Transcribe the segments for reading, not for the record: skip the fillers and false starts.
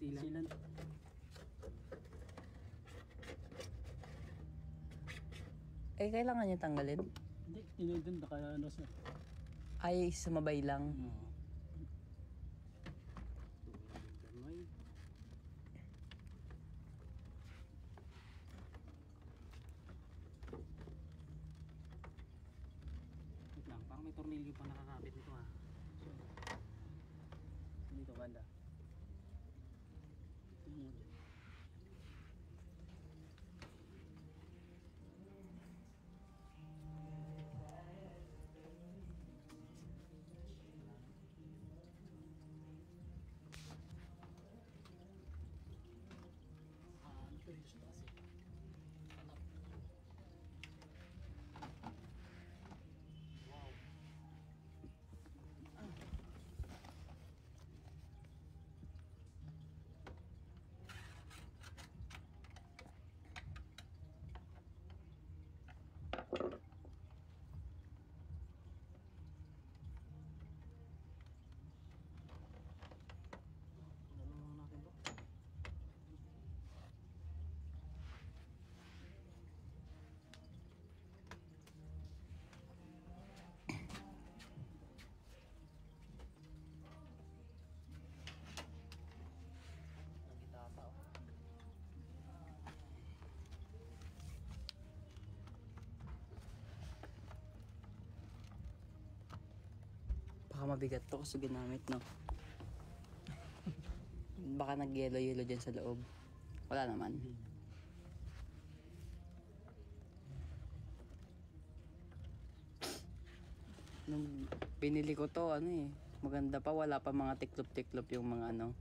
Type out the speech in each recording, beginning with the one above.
Sealant. Eh, kailangan niya tanggalin? Hindi, tinigdan naka ano sir. Ay, sumabay lang. Oo. Gamay. Wait lang, parang may tornilyo pa nakakabit nito ah. Dito banda. Ito yung model. Ito dito sa taas eh. Wow. Ano natin to? Nagitata oh. Baka mabigat to kasi ginamit, no? Baka nag-yelo-yelo dyan sa loob. Wala naman. Nung pinili ko to, ano eh, maganda pa, wala pa mga tiklop-tiklop yung mga ano.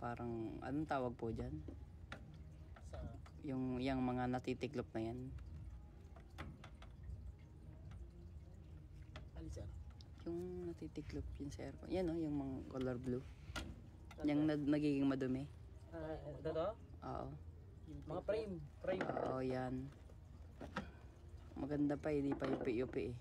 Parang, anong tawag po dyan? Sa Yung mga natitiklop na yan. alin sir? Yung natitiklop yun sa aircon. Yan oh, yung mga color blue. Yung nagiging madumi. Ito to? Oo. Mga frame. Oo, yan. Maganda pa, hindi pa yupi-yupi eh.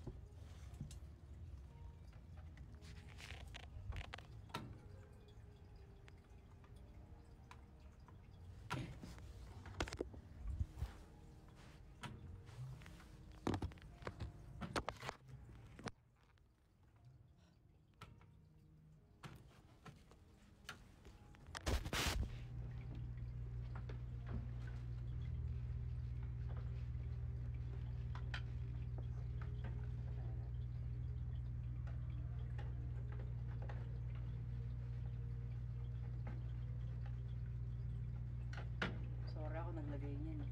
Sorry ako naglagay niyan eh.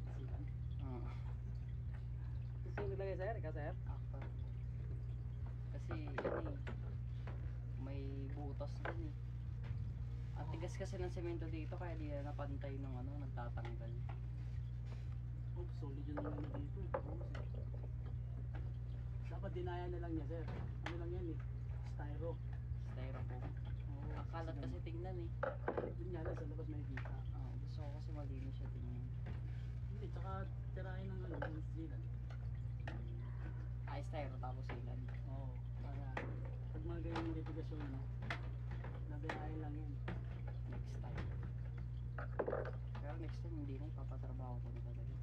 Sealant. Oo. Gusto yung nilagay sir? Ikaw sir? Ako. Kasi yan eh. May butas din eh. Ang tigas kasi ng semento dito kaya di na napantay ng ano, nagtatanggal. Oh, solid yun naman dito eh. Oo, sir. Dapat dinaya na lang niya sir. Ano lang yan eh. Styro. Styrofoam. Oo. Ang kalat kasi tingnan eh. Yun nga lang sa labas may kita. Gusto ko kasi malinis siya tingnan. Hindi, tsaka tirahin ng ano, ng sealant. Ay, styro tapos ilan. Oo. Para pag mga ganyan litigasyon ano, nabiyahin lang yan. Next time. Pero next time hindi na ipapatrabaho ko na talaga.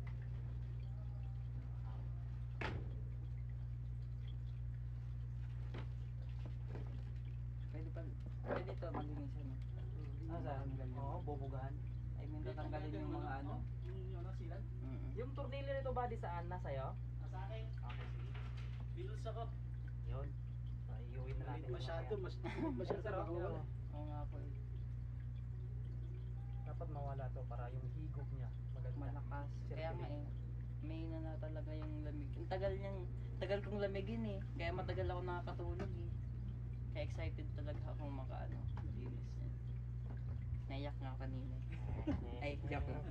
Pwede ito malinisan no? Ah, sir? Oo, bubugahan. I mean tatanggalin yung mga ano. Yung ano, sealant. Yung tornilyo nito ba di saan? Nasa'yo? Sa akin. Okay, sige. Bills ako. Yun. Iuwi na natin. Masyado, masyado Sir, makawala. Oo nga po eh. dapat mawala to para yung higop niya maganda. Malakas. Kaya nga eh. May na talaga yung lamig. Ang tagal kong lamigin eh. Kaya matagal ako nakakatulog eh. Kaya excited talaga akong makaano. Malinis yan. Naiyak nga ako kanina eh. Ay, joke lang.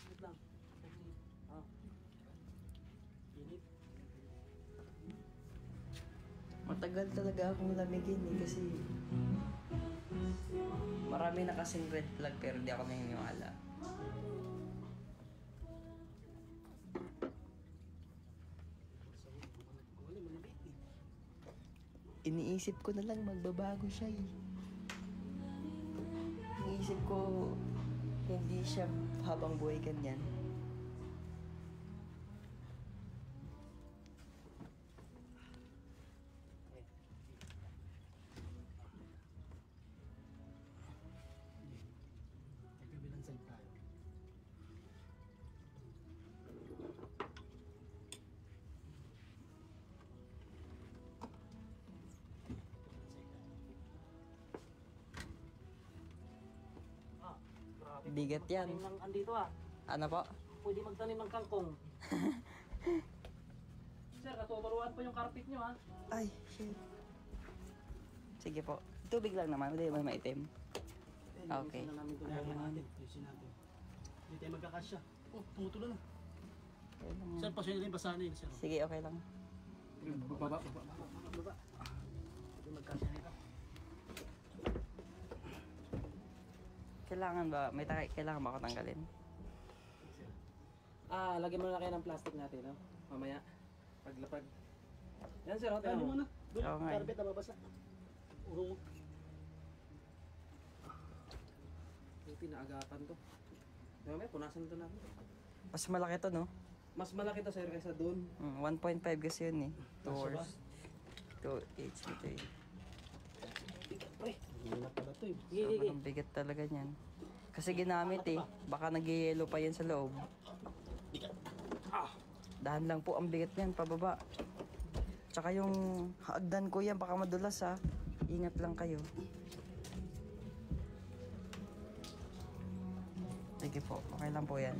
Wait lang. Ah. Init. Matagal talaga akong lamigin eh kasi marami na kasing red flag pero di ako naniniwala. Iniisip ko na lang magbabago siya eh. Iniisip ko hindi siya habang buhay ganyan. May kabilang side tayo. Ah, grabe. Bigat yan. Magtanim ng andito ah. Ano po? Pwede magtanim ng kangkong. Sir, natuturuan po yung carpet nyo ah. Ay, shit. Sige po. Tubig lang naman, hindi ba maitim? Okay. Ayusin na namin ito. Ayusin natin. Hindi tayo magkakasya. Oh, tumutulo na. Sir, pasyon na rin basahan yun, sir. Sige, okay lang. Baba. Hindi magkasya nito. Kailangan ba, kailangan ba ako tanggalin? Ah, lagyan mo na kayo ng plastic natin, no? Mamaya. Paglapag. Yan sir, oh, Ano tingnan mo mo. na? Doon, Oo nga eh. carpet na babasa. Urong. Buti naagapan to. Mamaya, punasan ito natin. Mas malaki to, no? Mas malaki to sir kaysa doon. 1.5 kasi yun eh. 2 Nasa ba? hours. 2 HP to eh. Pre, hindi na pala ito eh. Sobrang bigat talaga niyan. Kasi ginamit eh. Baka nag-yellow pa yan sa loob. Dahan lang po ang bigat niyan, pababa. Tsaka yung hagdan ko yan, baka madulas ha. Ingat lang kayo. Sige po, okay lang po yan.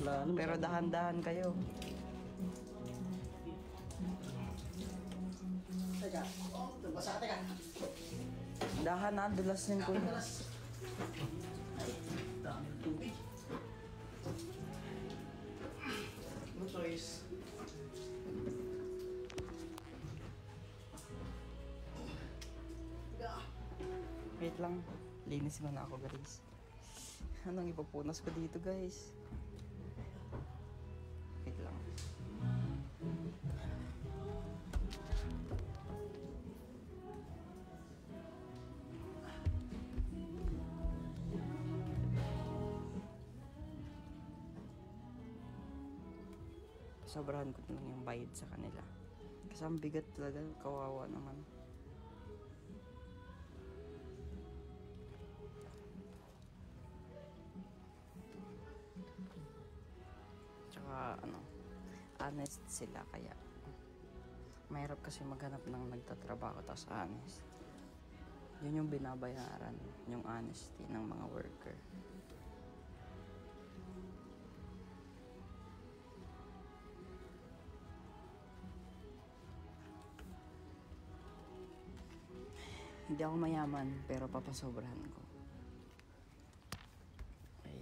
Wala naman. Pero dahan-dahan kayo. Teka. Oh, basa ka, teka. Dahan na, dulas yan ko. Ay, dami ng tubig. No choice. Wait lang. Linis muna ako, guys. Anong ipapunas ko dito, guys? Wait lang. Sobrahan ko na lang yung bayad sa kanila. Kasi ang bigat talaga, kawawa naman. Tsaka ano, honest sila kaya mahirap kasi maghanap ng nagtatrabaho tapos honest. Yun yung binabayaran, yung honesty ng mga worker. Hindi ako mayaman, pero papasobrahan ko. Ay.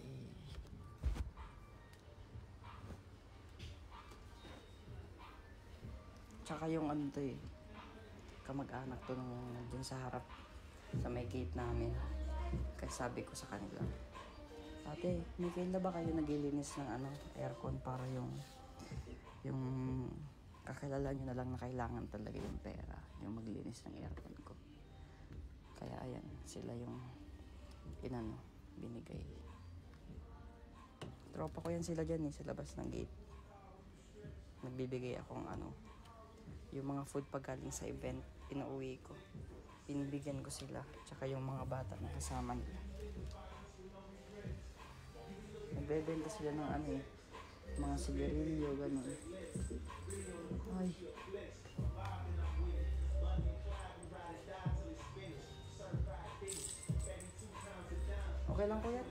Tsaka yung ano to eh, kamag-anak to nung nandun sa harap, sa may gate namin. Kaya sabi ko sa kanila, ate, may kailan ba kayo naglilinis ng ano, aircon para yung kakilala nyo na lang na kailangan talaga yung pera, yung maglinis ng aircon ko. Kaya ayan, sila yung inano, binigay. Tropa ko yan sila dyan eh, sa labas ng gate. Nagbibigay akong ano, yung mga food paggaling sa event, inuwi ko. Pinibigyan ko sila, tsaka yung mga bata na kasama nila. Nagbebenta sila ng ano eh, mga sigarilyo, ganun. Ay. Okay lang kuya?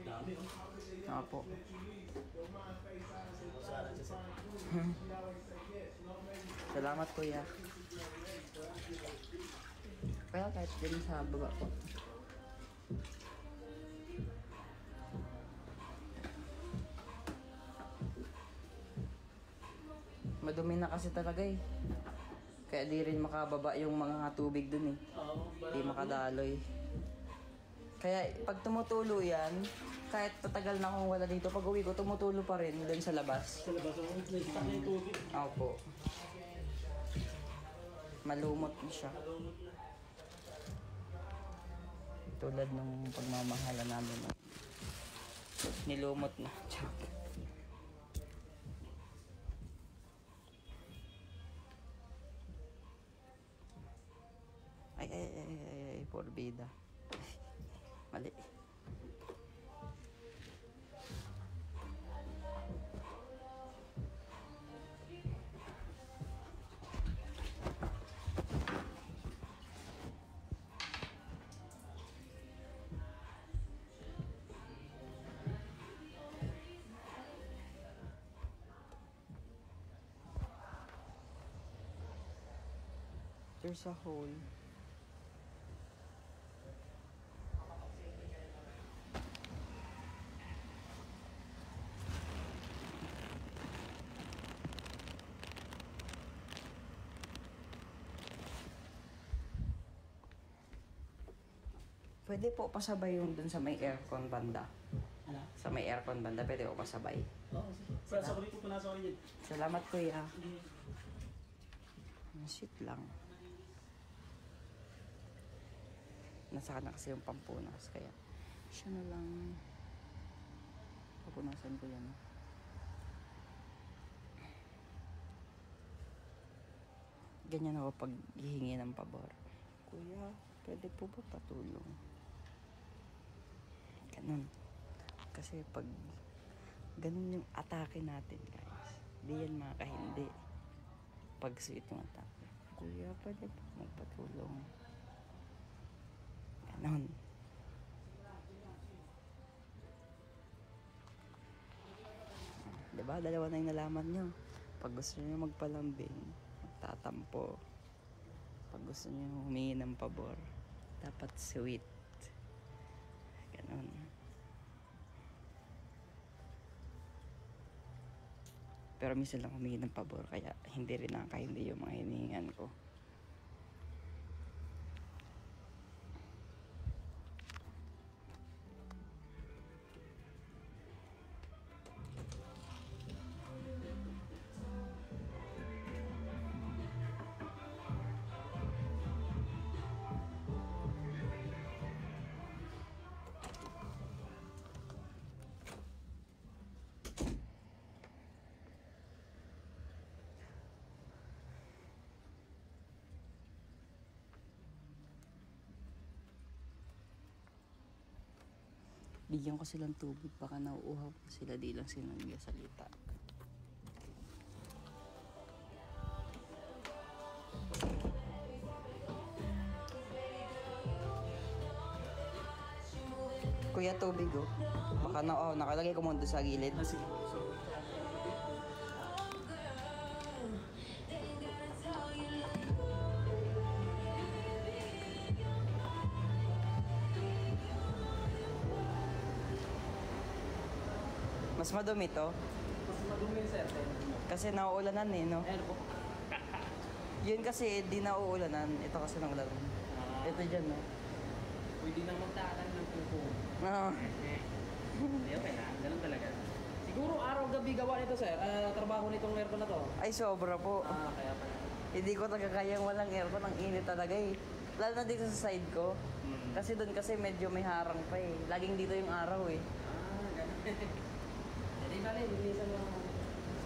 Dami oh. Apo. Sana siya sir. Salamat kuya. Kaya kahit din sa baba po. Madumi na kasi talaga eh. Kaya di rin makababa yung mga tubig dun eh. Oo, Di makadaloy. Kaya pag tumutulo yan, kahit tatagal na akong wala dito, pag uwi ko, tumutulo pa rin dun sa labas. sa labas. Oh, nag-stuck na yung tubig. Opo. Malumot na siya. Malumot na. Tulad nung pagmamahala namin. Nilumot na. Ay, porbida. Mali. There's a hole. Pwede po pasabay yung dun sa may aircon banda. Ano? Sa may aircon banda, pwede po pasabay. Oo, sige. Sa kulit po punasa ko yun. Salamat kuya. Shit lang. Nasa na kasi yung pampunas, kaya siya na lang. Papunasan ko yan. Ganyan ako pag hihingi ng pabor. Kuya, pwede po ba patulong? Ganun. Kasi pag ganun yung atake natin, guys. Di yan makakahindi. Pag sweet yung atake. Kuya, pwede po magpatulong. Ganun. Diba? Dalawa na yung nalaman nyo. Pag gusto nyo magpalambing, magtatampo. Pag gusto nyo humingi ng pabor, dapat sweet. Ganun. Pero minsan lang humingi ng pabor, kaya hindi rin nakakahindi yung mga hinihingan ko. Bigyan ko silang tubig, baka nauuhaw sila, di lang sila nagsasalita. Kuya, tubig oh. Baka nakalagay ko muna doon sa gilid. Sige. So, Mas madumi to. Mas madumi yun, sir. Kasi nauulanan eh, no? Ayan po. Yun kasi di nauulanan. Ito kasi nang ulan. Ito dyan, no? Pwede na magdaanan ng pupo. No. Hindi, okay na. Ganun talaga. Siguro araw-gabi gawa nito, sir. Trabaho nitong aircon na to. Ay, sobra po. Kaya pala. Hindi ko tagakayang walang aircon. Ang init talaga eh. Lalo na dito sa side ko. Kasi doon kasi medyo may harang pa eh. Laging dito yung araw eh. Ganun. Hindi bali, linisan mo.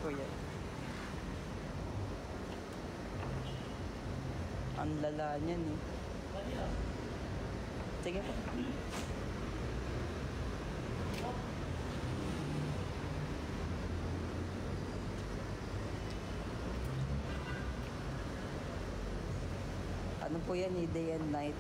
Kuya. Ang lala niyan eh. Sige po. Ano po yan eh, day and night.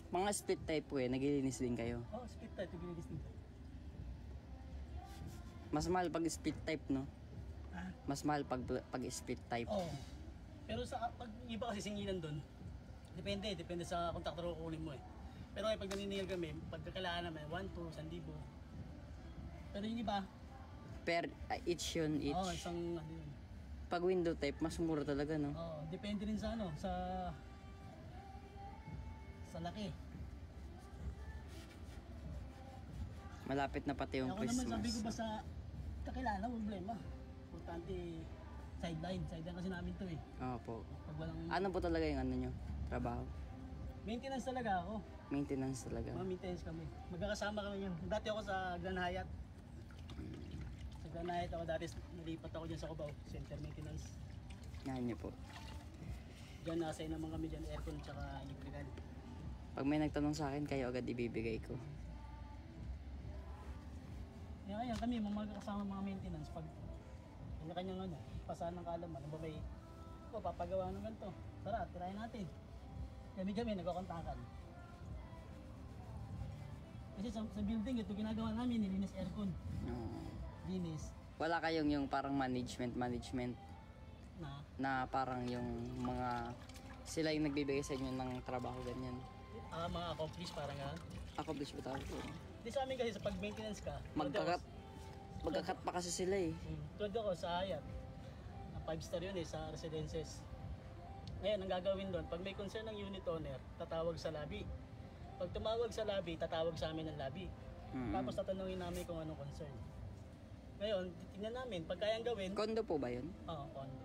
Mga split type po naglilinis din kayo. Oh, split type, ginigis dito. Mas mahal pag split type, no? Ah, Mas mahal pag split type. oo. Pero sa pag iba kasi singilan doon, depende sa kontraktor ko kunin mo eh. Pero pag naniningil kami, pag kailangan naman 1 to 1,000. Pero yung iba, Each yun, each. isang ano yun. Pag window type, mas mura talaga, no? Depende rin sa ano, sa laki. Malapit na pati yung Ako naman Christmas. sabi ko ba sa kakilala, problema. Importante sideline kasi namin to eh. Opo. Pag walang Ano po talaga yung ano nyo? Trabaho? maintenance talaga ako. Maintenance talaga. Mga maintenance kami. Magkakasama kami yun. Dati ako sa Grand Hyatt. Sa Grand Hyatt ako dati, nalipat ako dyan sa Cubao, center maintenance. Yan nyo po. Diyan nasa naman kami dyan, aircon tsaka electrical. Pag may nagtanong sa akin, kayo agad ibibigay ko. Kaya kami, magkakasama mga maintenance. Pag kanya-kanyang ano, pasahan ng kaalaman, ano ba may papagawa ng ganito. Tara, tirahin natin. Kami nagkakontakan. Kasi sa building, ito ginagawa namin, nilinis aircon. Linis Wala kayong yung parang management na na parang yung mga sila yung nagbibigay sa inyo ng trabaho ganyan. mga accomplish parang gano'n. Accomplish ba tawag po? Di sa amin kasi sa pag-maintenance ka, Magkakat pa kasi sila eh. tulad ako sa Hyatt, na 5-star yun eh, sa residences. Ngayon, ang gagawin doon, pag may concern ng unit owner, tatawag sa lobby. Pag tumawag sa lobby, tatawag sa amin ng lobby. Tapos tatanungin namin kung anong concern. Ngayon, titingnan namin, pag kayang gawin, Kondo po ba yun? condo.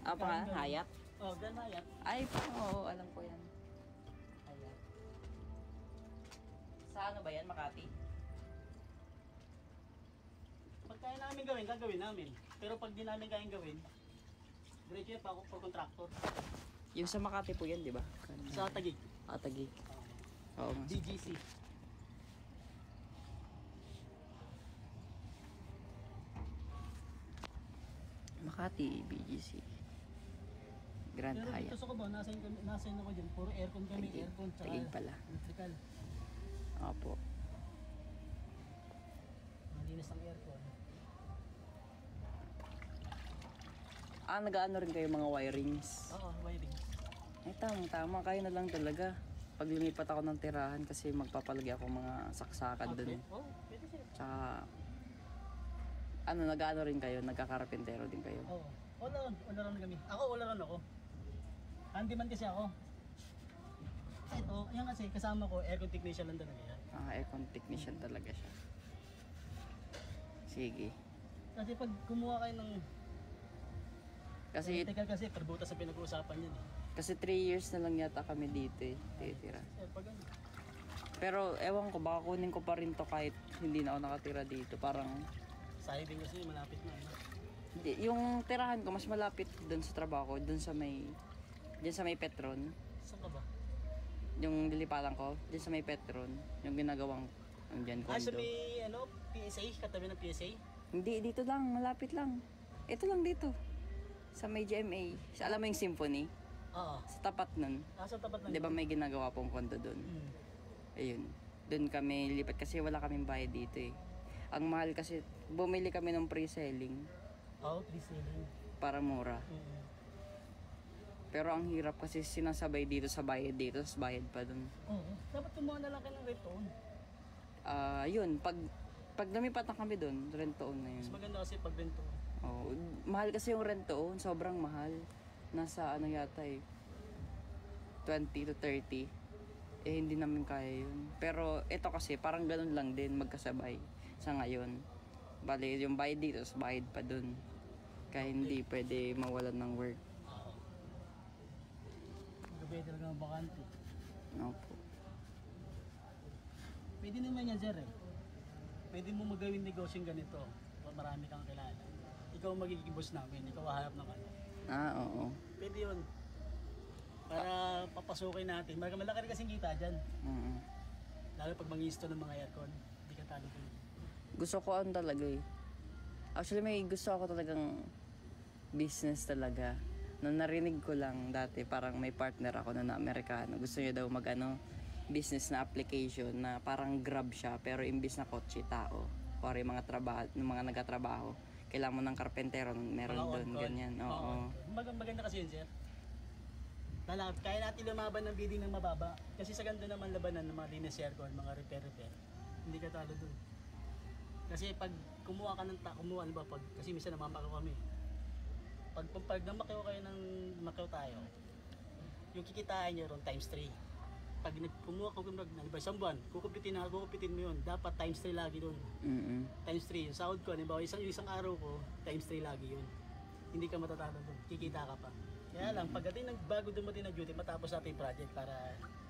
Pa nga? Hayat? Grand Hyatt. Ay, oo, alam ko yan. Hayat. Sa ano ba yan? Makati? Pag kaya namin gawin, gagawin namin. Pero pag di namin kayang gawin, diretso yan pa ako for contractor. Yung sa Makati po yan, di ba? Sa Taguig, Atagi. Oo nga. DGC. Makati, BGC. Grand Pero Hyatt. dito sa Cubao, nasayin ako dyan. Puro aircon kami, Taguig. aircon tsaka Taguig pala. electrical. Opo. Malinis ang aircon. Nag-ano rin kayo mga wirings. Oo, wiring. Ay, tama. Kayo na lang talaga. Pag lumipat ako ng tirahan kasi magpapalagay ako mga saksakan dun. Oo, pwede sir. Tsaka, nag-ano rin kayo? Nagkakarapentero din kayo. Oo. All around kami. All around ako. Handyman kasi ako. Ito, yan kasi kasama ko, aircon technician lang talaga yan. Aircon technician talaga siya. Sige. Kasi pag kumuha kayo ng Kasi electrical kasi, perbutas sa pinag-uusapan yan eh. Kasi 3 years na lang yata kami dito eh, titira. Sir, pag ano, Pero ewan ko, baka kunin ko pa rin to kahit hindi na ako nakatira dito. Parang, sayang din kasi malapit na. Ano? hindi, yung tirahan ko mas malapit dun sa trabaho ko, dun sa may Petron. Saan ka ba? Yung lilipatan ko, dun sa may Petron, yung ginagawang, yung dyan Sa condo. may PSA, katabi ng PSA? Hindi, dito lang, malapit lang. Ito lang dito. Sa may GMA. Alam mo yung Symphony? Oo. Sa tapat nun. Sa tapat ng... Di ba may ginagawa pong kondo dun? Ayun. Doon kami lipat kasi wala kaming bayad dito eh. Ang mahal kasi, bumili kami ng pre-selling Oo, pre-selling. para mura. Pero ang hirap kasi sinasabay dito sa bayad dito, sa bayad pa dun. Oo. Dapat kumuha na lang kayo ng rent-to-own. Yun, pag lumipat na kami dun, rent-to-own na yun. Mas maganda kasi pag rent-to-own. Oh, mahal kasi yung rent-to-own, sobrang mahal. Nasa ano yata eh, 20 to 30. Eh hindi namin kaya yun. Pero ito kasi parang ganun lang din magkasabay sa ngayon. Bali yung bayad dito, sa bayad pa dun. Kaya hindi pwede mawalan ng work. Oo. Gabi talaga ang bakante. Opo. Pwede naman yan, sir eh. Pwede mo magawin negosyong ganito. Kung marami kang kilala. Ikaw ang magiging boss namin. Ikaw hahanap ng ano. Oo. Pwede yun. Para papasukin natin. Malaki rin kasing kita dyan. Lalo pag mangisto ng mga aircon. Hindi ka talo dun. Gusto ko talaga eh. Actually may gusto ako talagang business talaga. Nung narinig ko lang dati parang may partner ako na Amerikano. Gusto niya daw business na application na parang Grab siya pero imbis na kotse tao. Or yung mga nagtatrabaho, kailangan mo ng karpentero, meron Mga doon, on-call. ganyan. Oo. Maganda kasi yun, sir. Kaya natin lumaban ng bidding ng mababa. Kasi sa ganito naman labanan ng mga linis aircon, mga repair, hindi ka talo dun. Kasi pag kumuha ka kumuha, ano ba, kasi minsan namamakaw kami. Pag namakaw kayo tayo, yung kikitain nyo ron times 3. Pag kumuha ko isang buwan, kukupitin mo yun. Dapat times 3 lagi dun. Times 3. Yung sahod ko, halimbawa isang araw ko, times 3 lagi yun. Hindi ka matatalo dun. Kikita ka pa. Kaya lang, pagdating bago dumating ng duty, matapos natin yung project para,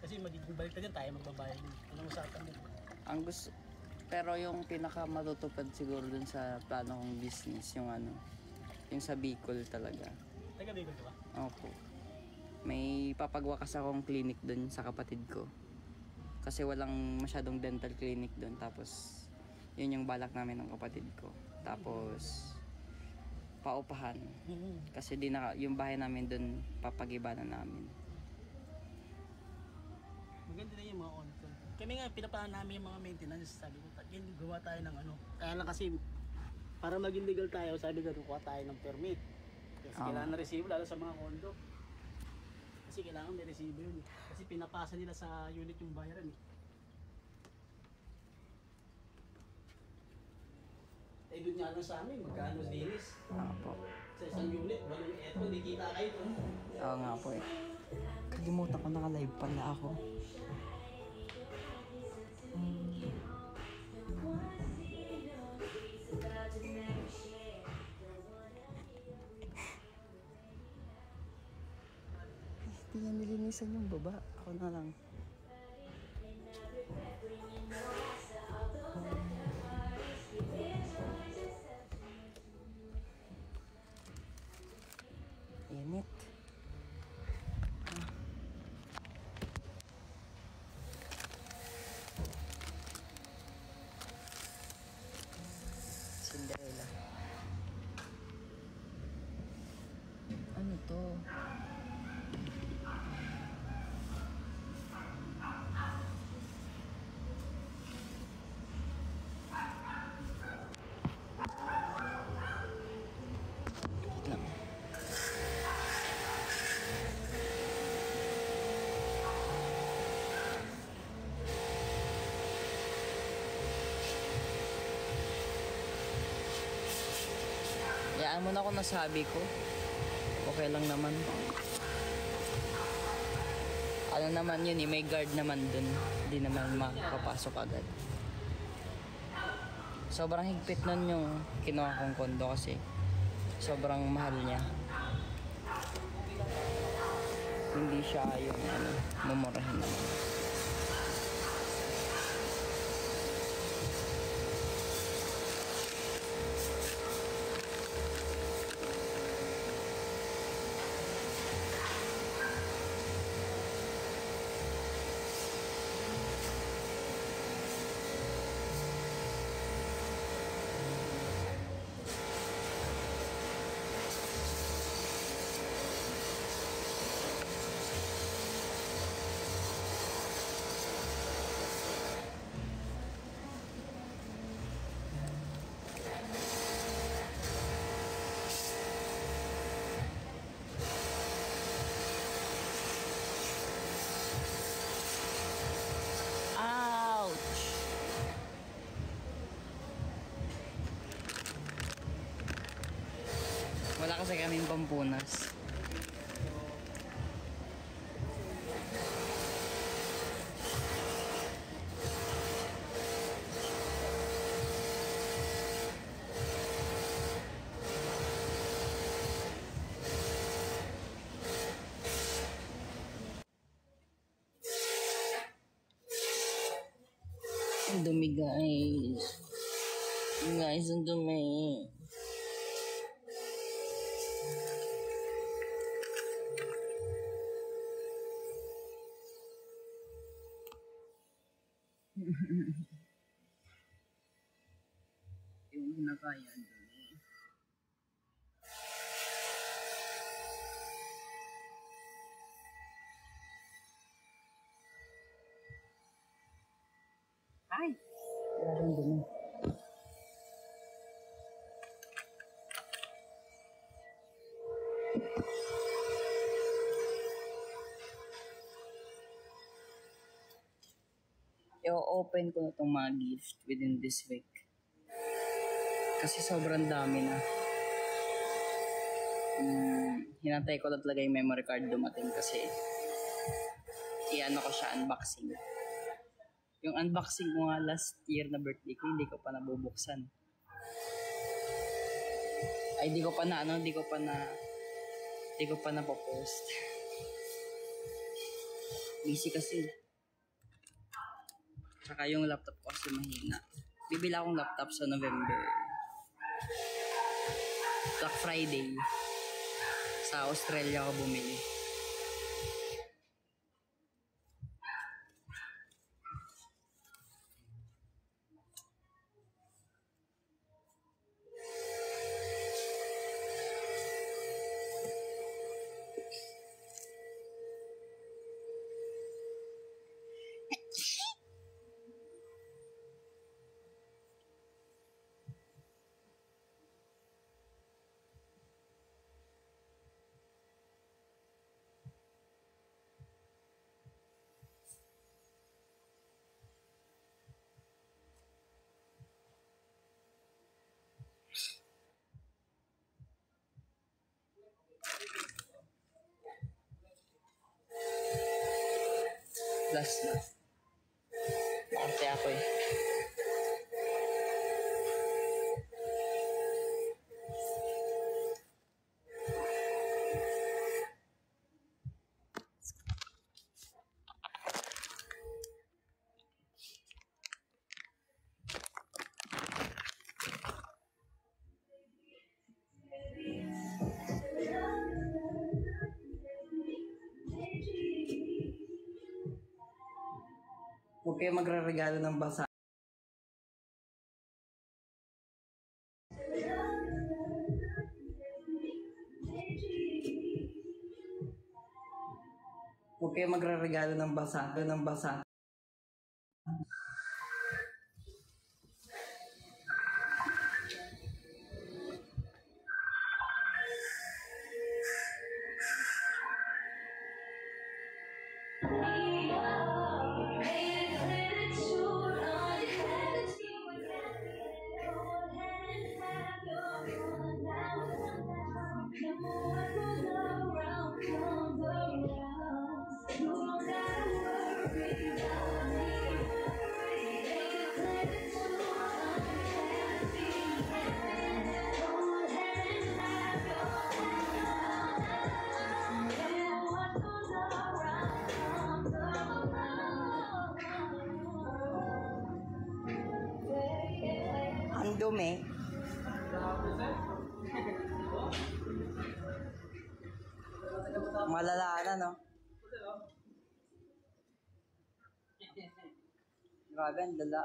kasi magiging balik na din tayo magbabayad. Anong usapan din? Pero yung pinaka matutupad siguro dun sa plano kong business, yung sa Bicol talaga. Taga Bicol ka ba? Opo. May papagwakas akong clinic dun sa kapatid ko. Kasi walang masyadong dental clinic dun. Tapos, yun yung balak namin ng kapatid ko. Tapos, paupahan. Kasi yung bahay namin dun, papagiba na namin. Maganda na yung mga on-call. Kami nga, pinapahan namin yung mga maintenance. Sabi ko, gawa tayo ng Kaya lang kasi, para maging legal tayo, sabi ko, kuha tayo ng permit. Kasi kailangan na resibo, lalo sa mga condo. Kasi kailangan may resibo yun. Kasi pinapasa nila sa unit yung bayaran eh. Doon nga lang sa amin, magkano linis? Opo. Sa isang unit, walang eto, hindi kita kayo doon. Oo nga po eh. Kalimutan ko, naka-live pala ako. Hindi na nilinisan yung baba. Ako na lang. Init. Cinderella. Ano to? Hayaan mo na kung nasabi ko. Okay lang naman. Ano naman yun eh, may guard naman dun. Hindi naman makapasok agad. Sobrang higpit nun yung kinuha kong kondo kasi sobrang mahal niya. Hindi siya yung mumurahin naman. Wala kasi kaming pampunas. Ang dumi guys. Guys, ang dumi. Yung hinakayan doon. i-open ko na itong mga gift within this week. Kasi sobrang dami na. Hinantay ko na talaga yung memory card dumating kasi i-ano ko siya, unboxing. Yung unboxing ko nga last year na birthday ko, hindi ko pa nabubuksan. Ay, di ko pa napopost. Busy kasi. Tsaka yung laptop ko kasi mahina. Bibili akong laptop sa November. Black Friday. Sa Australia ako bumili. Last na. Bakante ako eh. Huwag kayo magre-regalo ng basa. Huwag kayo magre-regalo ng basa. Ang dumi. Malala na, no? Grabe, ang lala.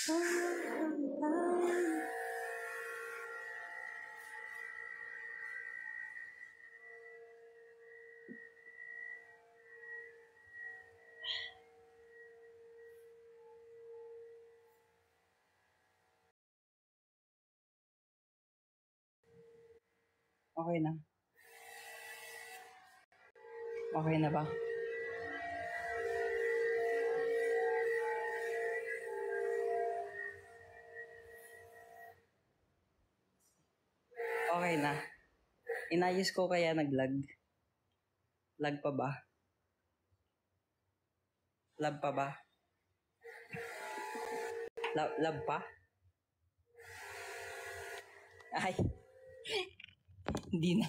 Okay na. Okay na ba? Okay na. Inayos ko kaya nag-lag. Lag pa ba? Lag pa ba? Lag pa? Ay. Hindi na.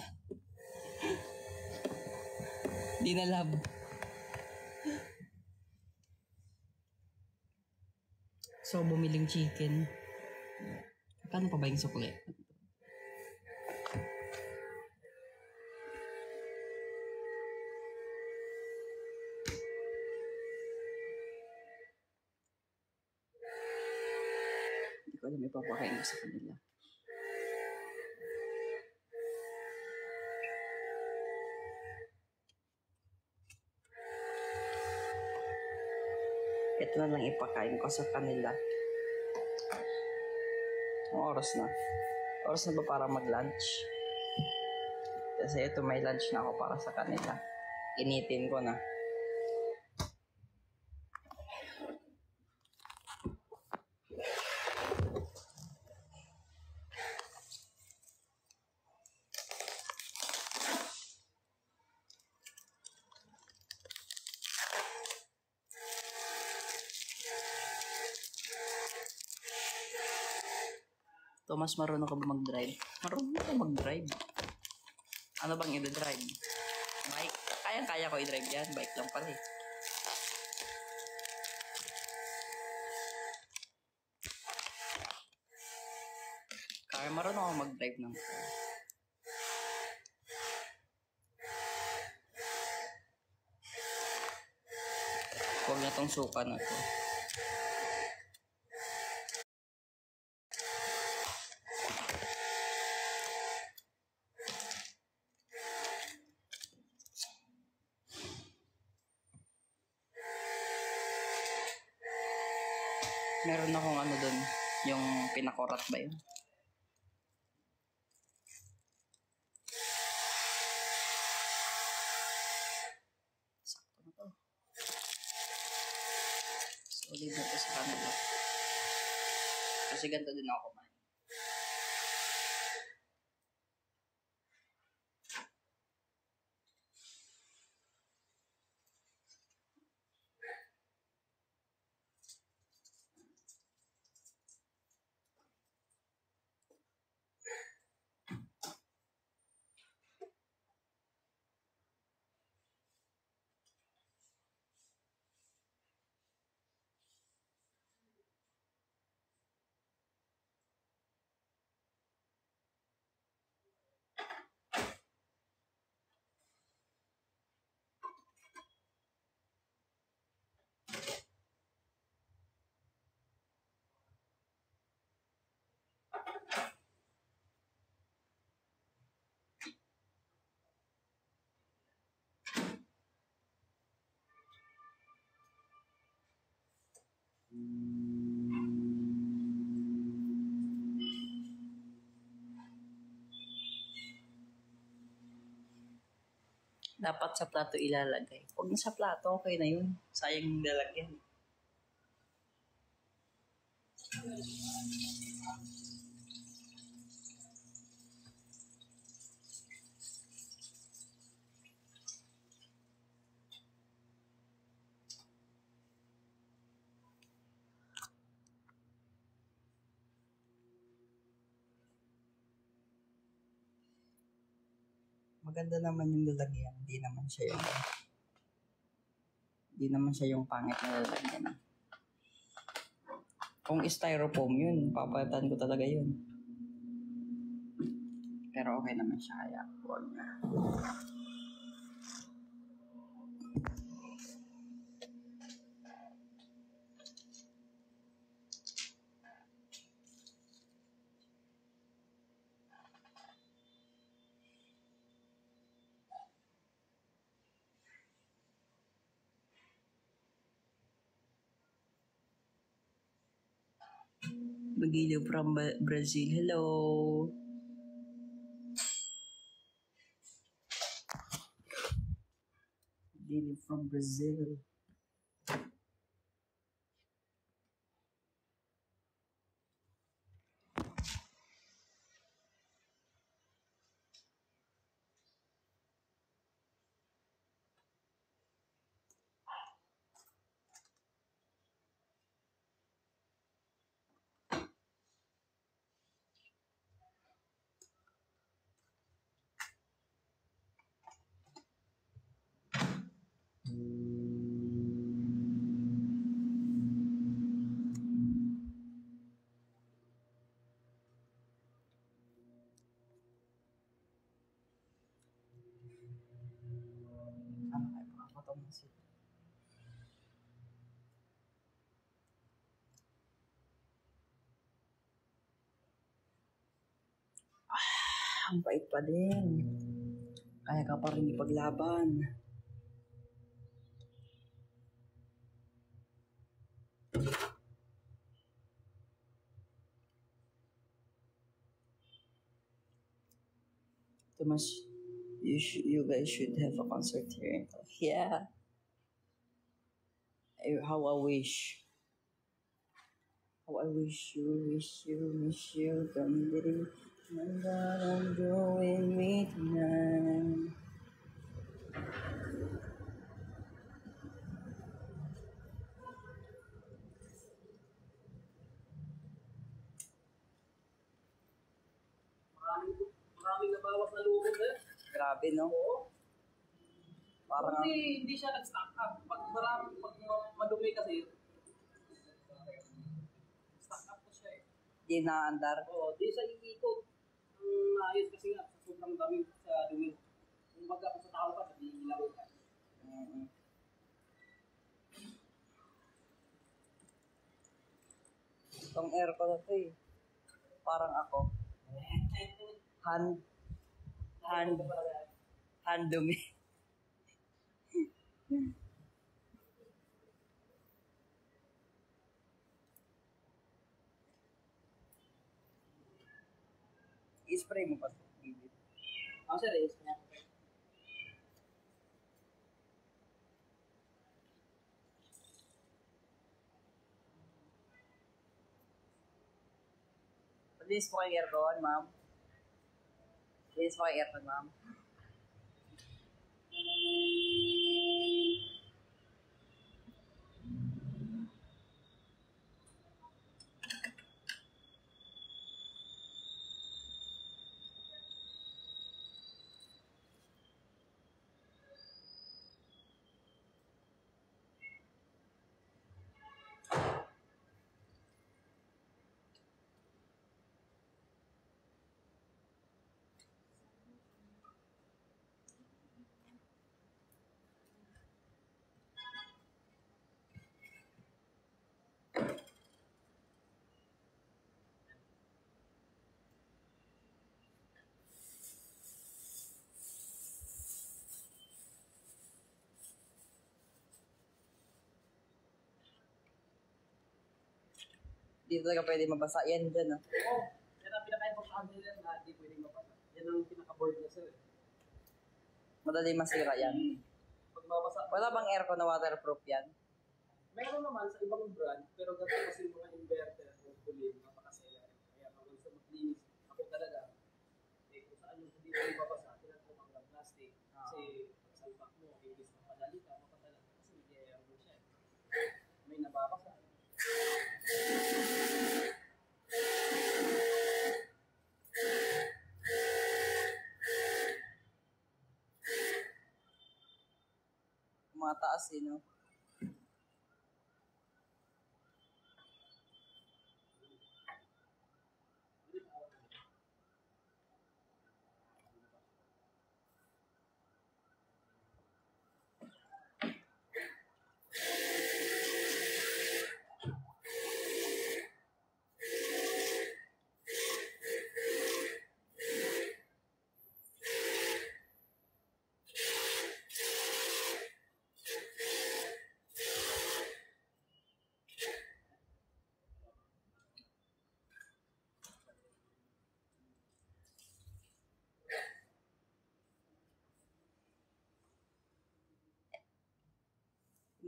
Hindi na lab. So, bumiling chicken. Kano pa ba yung sukli? Hindi ko alam ipapakain ko sa kanila. Ito na lang ipakain ko sa kanila. Ang oras na. Oras na ba para mag-lunch? Kasi ito may lunch na ako para sa kanila. Initin ko na. Thomas, marunong ka ba mag-drive? Marunong ka mag-drive. Ano bang i-drive? Bike? Kaya ko i-drive yan. Bike lang pala eh. Kaya marunong ako mag-drive ng car. Huwag na tong suka na to. Meron akong ano dun, yung pinakorat ba yun? Sakto na to. Solid na to sa kanila. Kasi ganito din ako kumain. Dapat sa plato ilalagay. Huwag na sa plato, okay na yun. Sayang yung lalagyan. Maganda naman yung lalagyan. Hindi naman siya yung pangit na lalagyan. Kung styrofoam yun, papalitan ko talaga yun. Pero okay naman siya, kaya huwag na. Magiliw from Brazil. Hello. Magiliw from Brazil. Ang bait pa din. Kaya ka pa rin ipaglaban. Tomas, you guys should have a concert here. Yeah. How I wish. How I wish you, come getting my God, I'm doing me tonight. Maraming nabawas na lubog eh. Grabe, no? Oo. Parang Hindi siya nag-stack up. Pag madumi kasi, stack up na siya eh. di naandar. Oo, di siya iikot. Ang ayos kasi nga, sobrang dami sa dumi. Kung baga kung sa tao ka, sabi ilaw ka. Itong aircon na to eh. Parang ako. Hand dumi. I-spray mo pa ito. Ako sir, is niya. Please po kayo aircon, ma'am. Please po kayo aircon, ma'am. Dito talaga pwede mabasa. Yan dyan, no? Oo, yan ang pinaka-importante yan na hindi pwedeng mapasa. Yan ang pinaka-board na sir. Madali masira yan. Pag mabasa, Wala bang aircon na waterproof yan? meron naman sa ibang brand, pero ganito kasi mga inverter o kulin, napakasela. Kaya kung gusto maglinis, ako talaga, kung saan yung hindi ko mabasa, tinatawag ng plastic. Kasi pag salpak mo, imbis mapadali ka, mapadala ka kasi nagyayari mo siya. May nababasa. Mga taas, eh, no?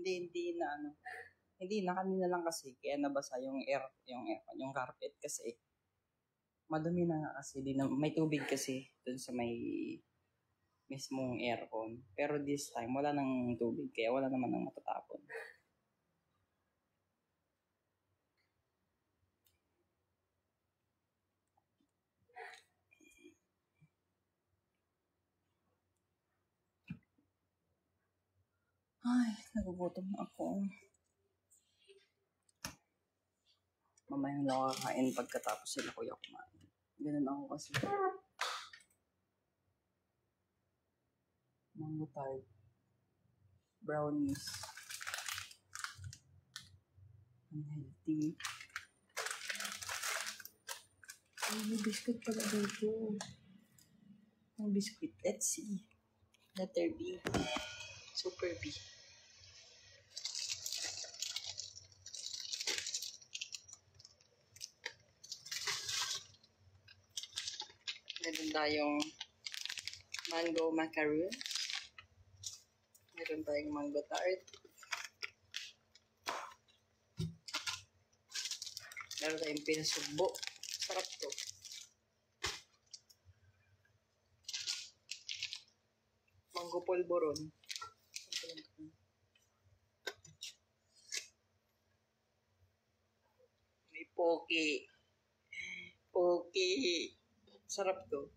Hindi na ano. Hindi na, kanina lang kasi. Kaya nabasa yung aircon, yung carpet kasi. Madumi na nga kasi. May tubig kasi dun sa may mismong aircon. Pero this time, wala nang tubig. Kaya wala naman nang matatapon. Ay, nagugutom na ako. Mamaya lang ako kakain pagkatapos sila kuya kumain. Ganun ako kasi. Mango tart. Brownies. Unhealthy. Ay, may biscuit pala dito. Ang biscuit. Let's see. Letter B. Super B. Meron tayong mango macaroon. Meron tayong mango tart. Meron tayong pinasugbo. Sarap to. Mango polvoron. May poke. Poke. Sarap to.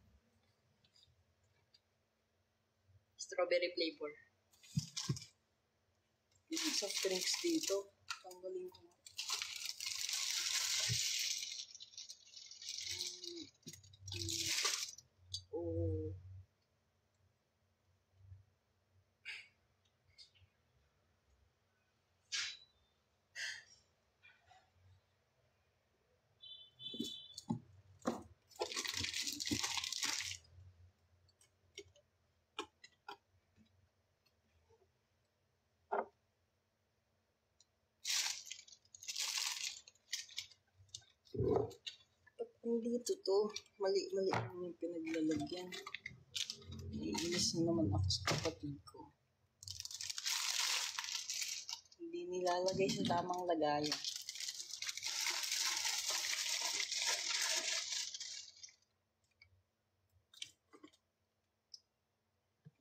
Strawberry flavor. Yung soft drinks dito. Tanggalin ko. Oh. Ba't nandito to? Mali-mali lang yung pinaglalagyan. Iinis na naman ako sa kapatid ko. Hindi nilalagay sa tamang lagayan.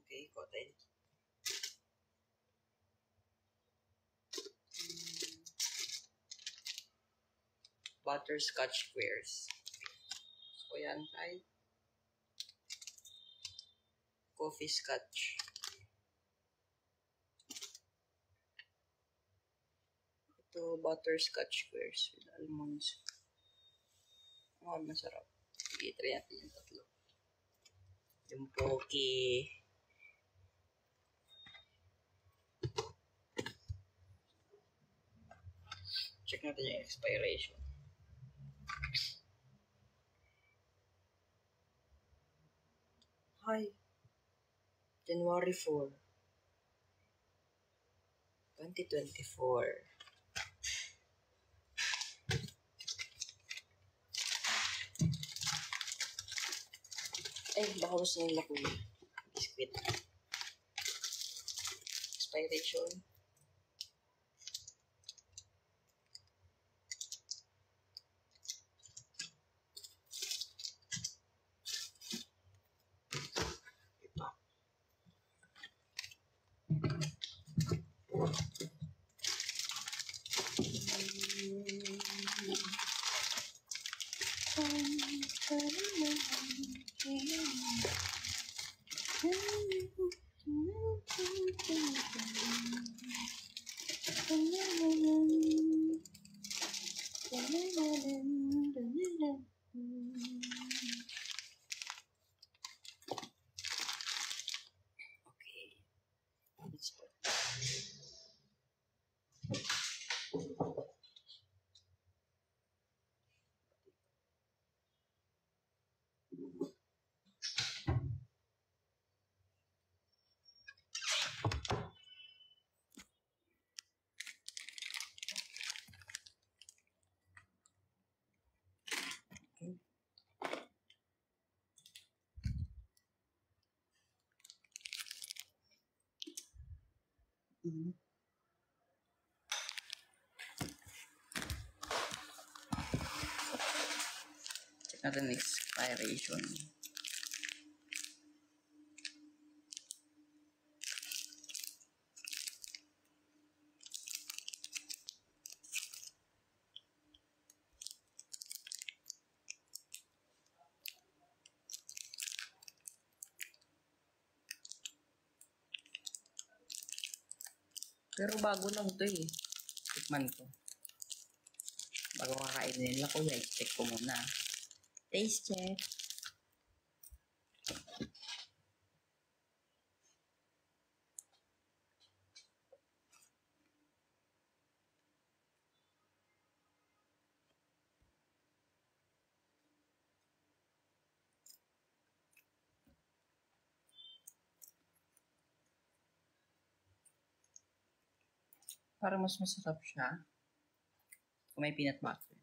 Okay, cotton. Butterscotch squares. So, yan tayo. Coffee scotch. Ito, butterscotch squares with almonds. Oh, masarap. Sige, try natin yung tatlo. Yung poke. Check natin yung expiration. Hi. January 4, 2024. Ay, baka gusto nila ko yung biscuit. Expiration. Okay. Let's put natin expiration. Pero bago lang to eh. Tikman ko. Bago kakainin nila, kuya, check ko muna. Taste check. Para mas masarap siya kung may peanut butter.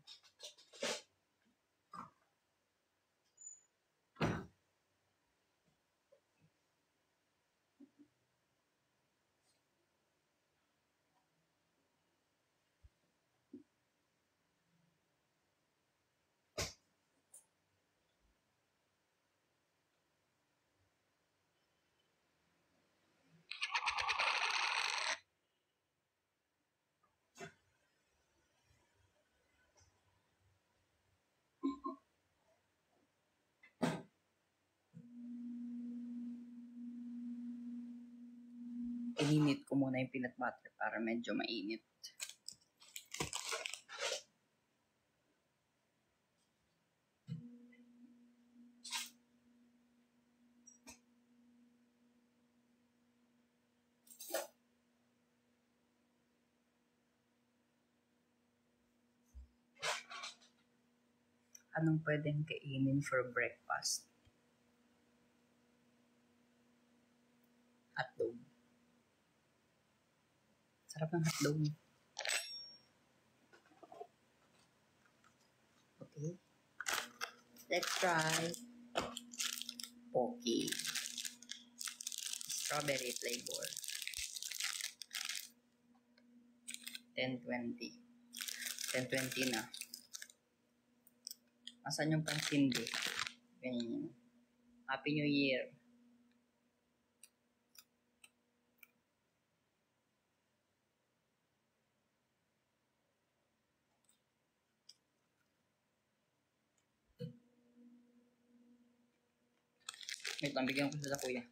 Ininit ko muna yung peanut butter para medyo mainit. Anong pwedeng kainin for breakfast? Hotdog. Sarap ng hotdog. Okay. Let's try Pocky. Strawberry flavor. 10-20. 10-20 na. Asan yung pansindi? Ganyan. Happy New Year. Wait lang, bigyan ko sila kuya.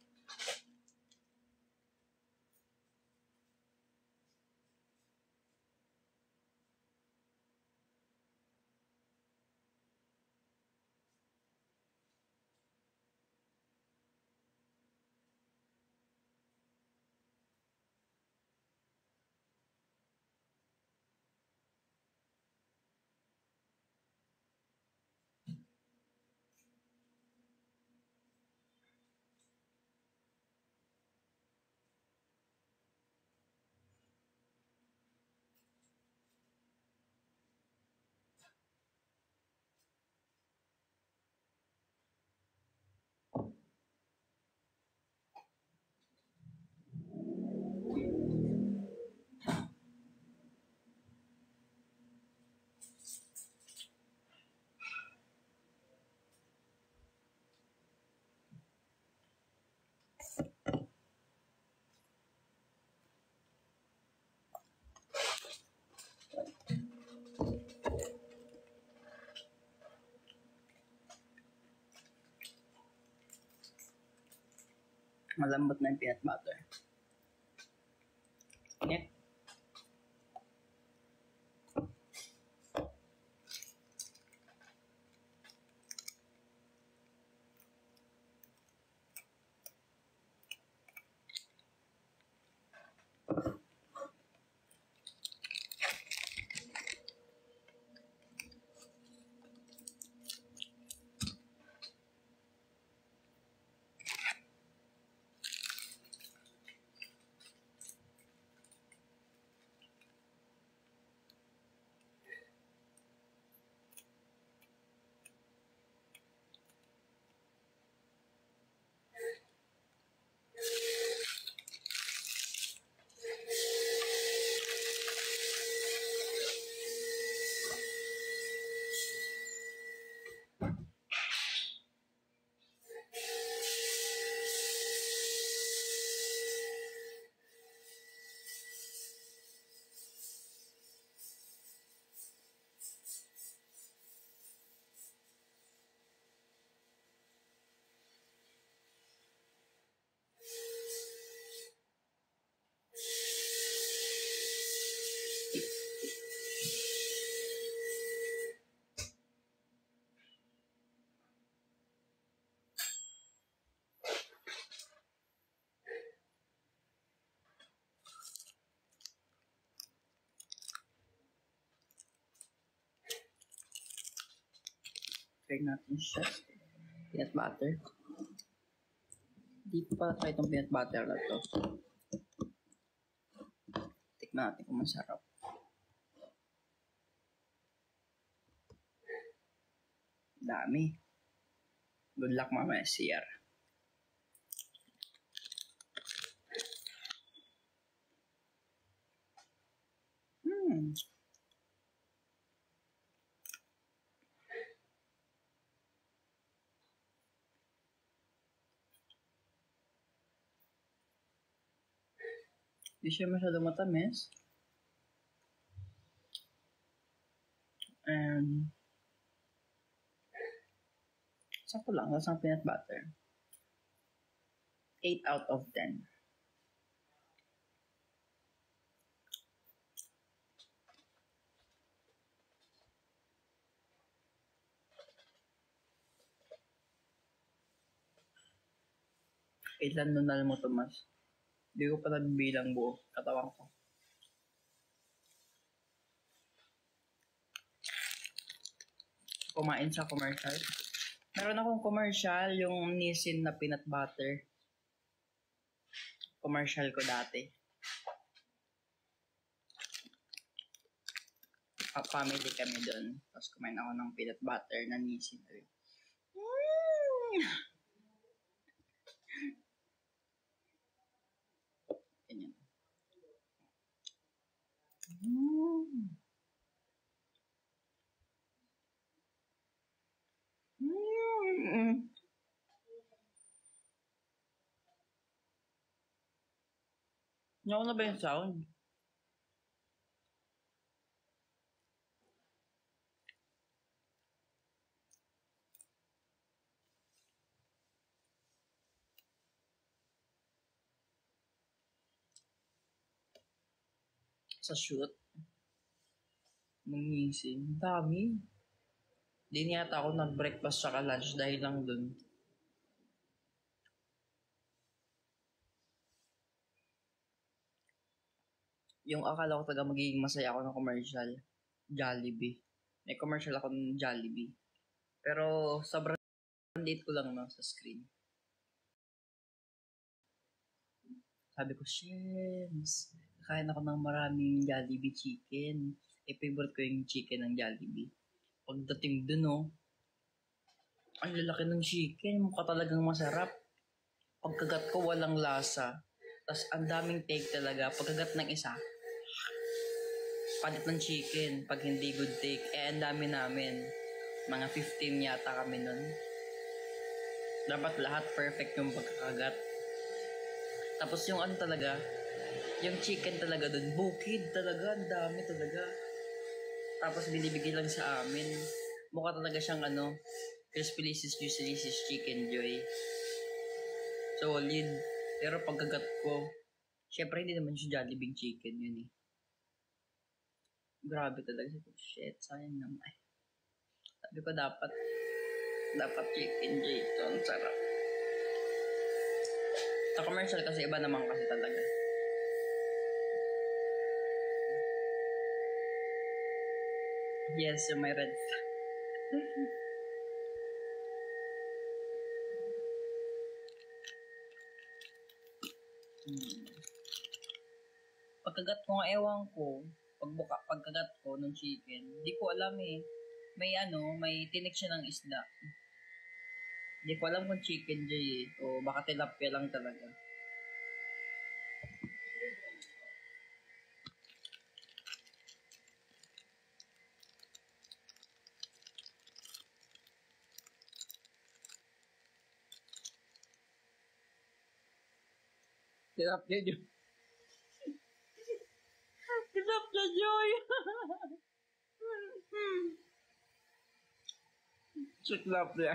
Malambot na yung peanut butter. Init. Try natin siya. Peanut butter. Hindi ko pala try itong peanut butter na to. So, tikman natin kung masarap. Dami. Good luck mamaya, CR. Hindi siya masyadong matamis. And sakto lang, lasang peanut butter. 8 out of 10. Kailan nunal mo, Tomas? Hindi ko pa nabibilang buo katawan ko. Kumain sa commercial. Meron akong commercial, yung Nissin na peanut butter. Commercial ko dati. Family kami doon. Tapos kumain ako ng peanut butter na Nissin. Ganyan. Naku na ba yung sound? Sa shoot. Mangising. Dami. Di niyata ako nag-breakfast saka lunch dahil lang dun. Yung akala ko taga magiging masaya ako ng commercial. Jollibee. May commercial ako ng Jollibee. Pero sobrang date ko lang no, sa screen. Sabi ko, Shems, kakain ako ng maraming Jollibee chicken. Favorite ko yung chicken ng Jollibee. Pagdating dun, oh, ang lalaki ng chicken. Mukha talagang masarap. Pagkagat ko, walang lasa. Tapos, ang daming take talaga. Pagkagat ng isa, palit ng chicken. Pag hindi good take, ang dami namin. Mga 15 yata kami nun. Dapat lahat perfect yung pagkakagat. Tapos yung ano talaga, yung chicken talaga dun, bukid talaga, ang dami talaga. Tapos binibigay lang sa amin. Mukha talaga siyang Crispy-Lisis, Juicy-Lisis Chicken Joy. Solid. Pero pagkagat ko, syempre hindi naman siya Jollibee chicken yun eh. Grabe talaga. Shit, sayang naman. Sabi ko dapat Chicken Joy ito. Ang sarap. Sa commercial kasi iba naman kasi talaga. Yes, yung may red flag. Pagkagat ko nga ewan ko, pagkagat ko ng chicken, di ko alam eh. May tinik siya ng isda. Di ko alam kung chicken joy eh. O baka tilapia lang talaga. Tilapia joy. Tilapia joy. Tilapia.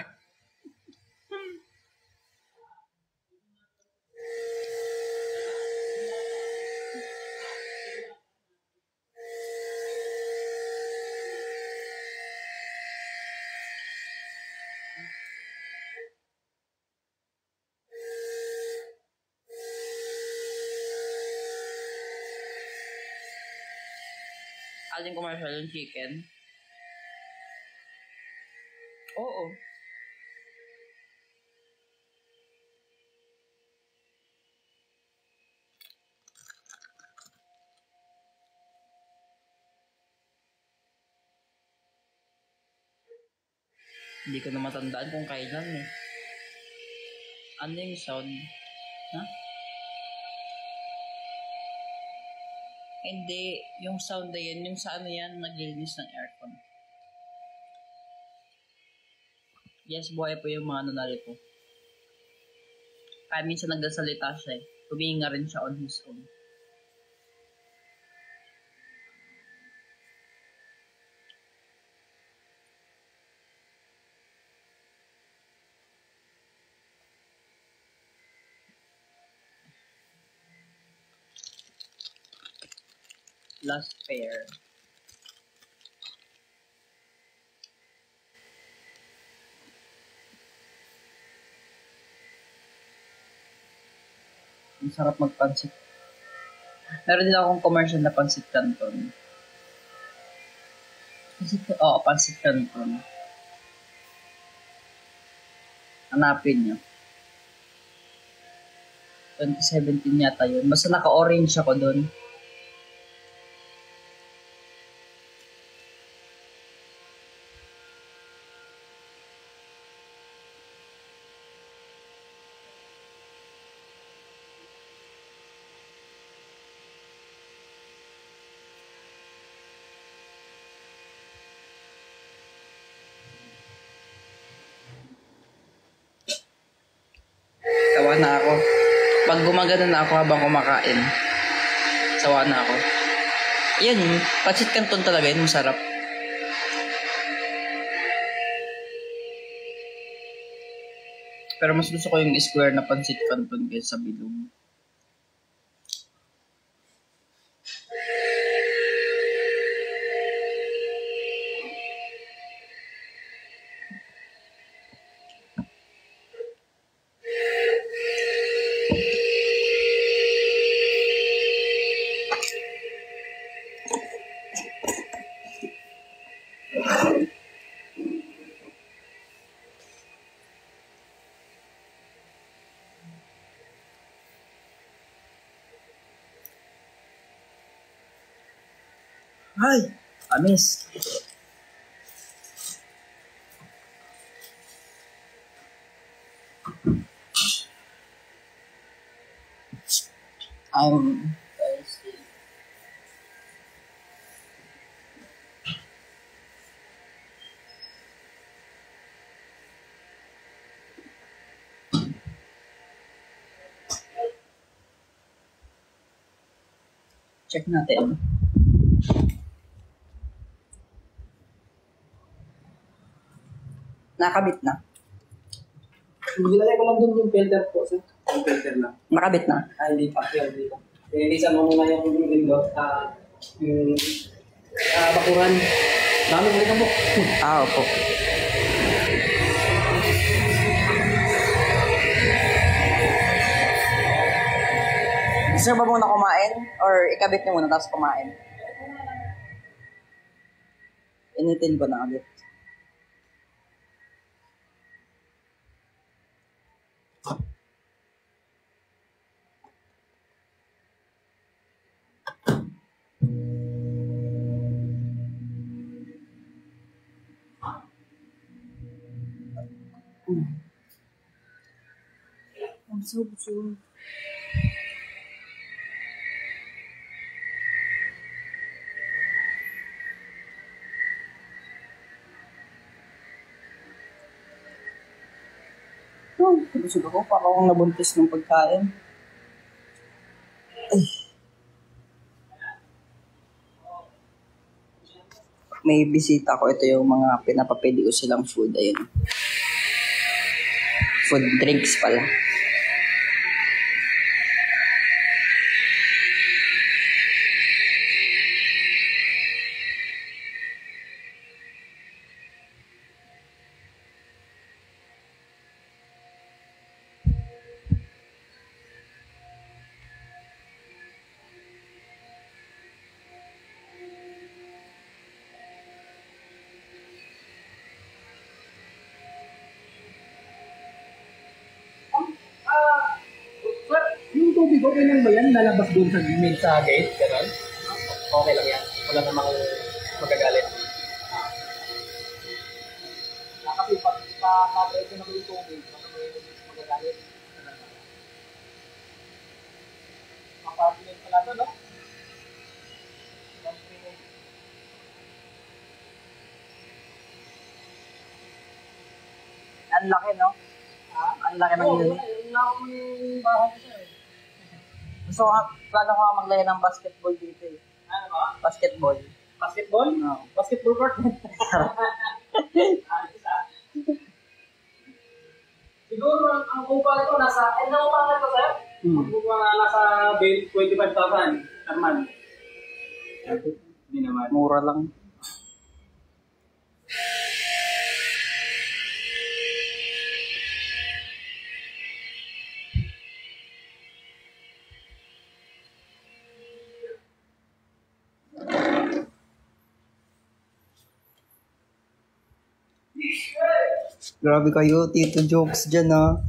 Aling commercial yung chicken? Oo, Oo. Hindi ko na matandaan kung kailan eh. Ano yung sound? Ha? Hindi, yung sound na yan, yung sa ano yan, naglilinis ng aircon. Yes, buhay po yung mga nanarito. Kaya minsan nagdasalita siya eh. Huminga rin siya on his own. Last pair. Ang sarap magpansit. Meron din akong commercial na pansit canton. Pansit canton. Hanapin nyo. 2017 yata yun. Basta naka-orange ako doon. Sawa na ako. Pag gumagano na ako habang kumakain, sawa na ako. Yan, pansit canton talaga yun, masarap. Pero mas gusto ko yung square na pansit canton kaysa sa bilog. Ay, amis. Thirsty. Check natin. Nakabit na. Nilagay ko lang doon yung filter po, sir. Yung filter na. Nakabit na. Hindi pa. Hindi pa. Nililisan mo muna yung window. Yung bakuran. Dami mo rin mo. Opo. Gusto ba muna kumain? Or ikabit niyo muna tapos kumain? Initin ko na ulit. I'm so busy. Busog ako. Para akong nabuntis ng pagkain. Ay. May bisita ko. Ito yung mga pinapapili ko silang food. Ayun. Food drinks pala. tubig, okay lang ba yan? Lalabas doon sa gate, gano'n? Okay lang yan. Wala namang magagalit. Kasi pag nakadreto na ko yung tubig, baka may magagalit. Apartment pala to, no? Ang laki, no? Ang laki ng Oo, unit. yung lako ng bahay ko siya eh. Gusto ko, plano ko nga maglagay ng basketball dito eh. Ano ba? Basketball. Basketball? Oo. Basketball court? Ayos ah. Siguro ang upa ko nasa, na upa ko sir? Ang upa nasa 25,000 per month. Hindi naman. Mura lang. Grabe kayo, Tito Jokes dyan ah.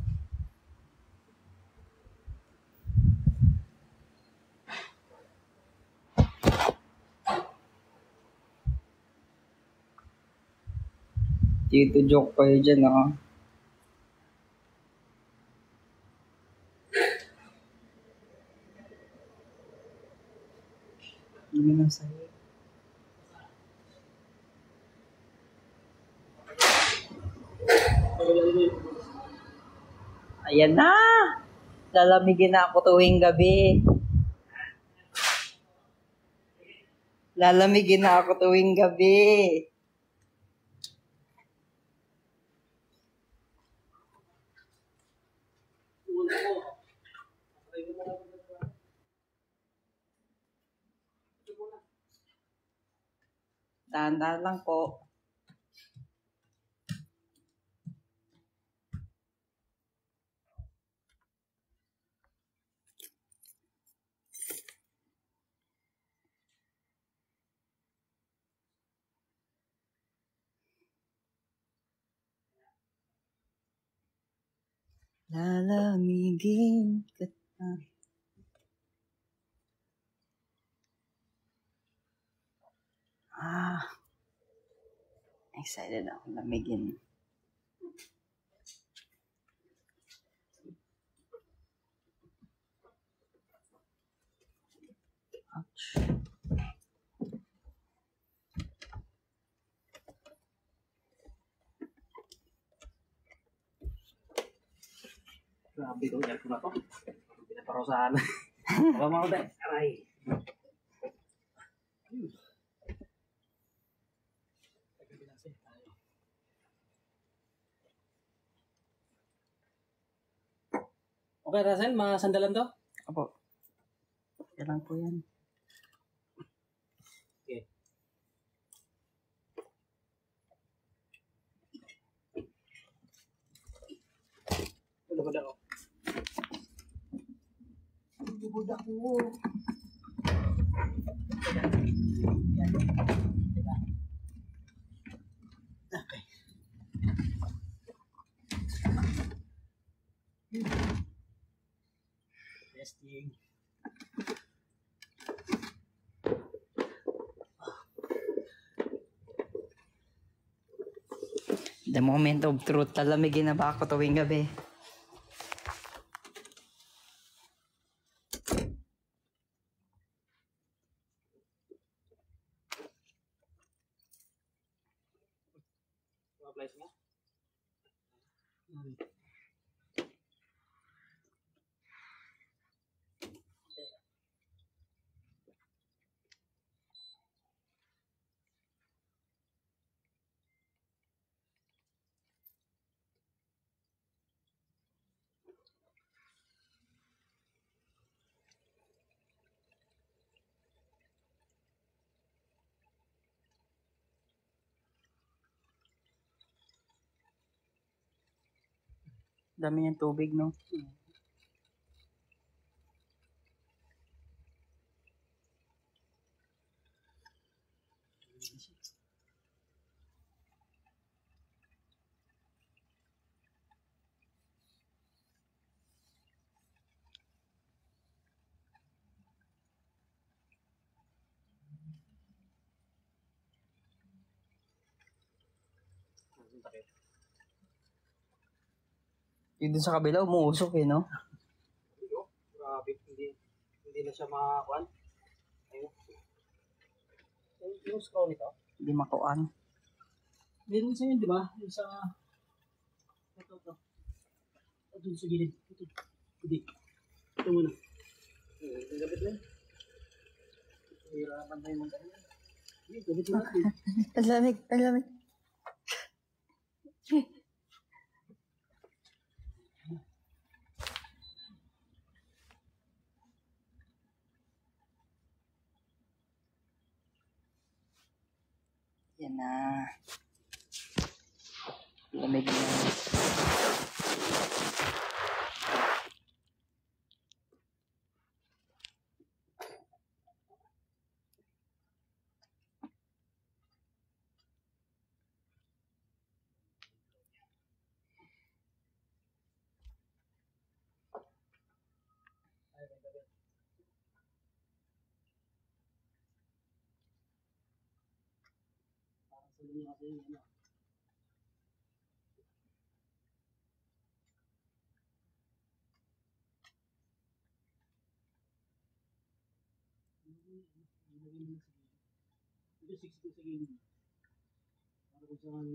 Tito Joke kayo dyan ah. Hindi na sa'yo. Ayan na! Lalamigin na ako tuwing gabi. Lalamigin na ako tuwing gabi. Dahan-dahan lang po. Lalamigin kita. Excited ako lamigin. Ouch. Grabe ko, aircon na to. Pinaparosahan. Baka mga tayo. Aray. Okay, Russell, mga sandalan to? Apo. Kailan po yan? Okay. Tulog ako. Tulog ako. Okay. Testing. The moment of truth. Lalamigin na ba ako tuwing gabi? Applies nga. Dami niyang tubig, no? Yung dun sa kabila, umuusok eh, no? Ayun, grabe, hindi na siya makakuan. Ayun. Yung scroll nito, Hindi makuan. Meron sa yun, di ba? Yung sa... Ito. Ito sa gilid. Ito. Hindi. Ito muna. ang gabit na yun. Hirapan tayo mag-ano. Hindi, gabit na natin. Ang lamig, ang lamig. Yan na. Lamig na. Parang sa linya kasi yun, ano. Ilagay mo na sa gilid. Ito, 60 sa gilid. Para kung saan...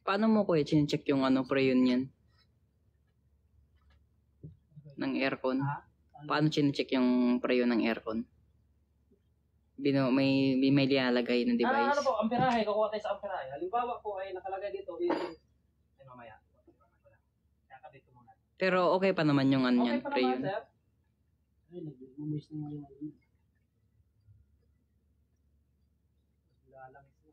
Paano mo kuya chinecheck yung ano, preyon yan? Ng aircon? Paano chinecheck yung preyon ng aircon? May lialagay na Ano device. po, amperahe, kukuha tayo sa amperahe. Halimbawa po ay nakalagay dito, ay mamaya. Kakabit ko muna. Pero okay pa naman yung ano Okay yan, pa naman, preyon. sir. Ay, nag-moist na nga yung ano. Lalangis na.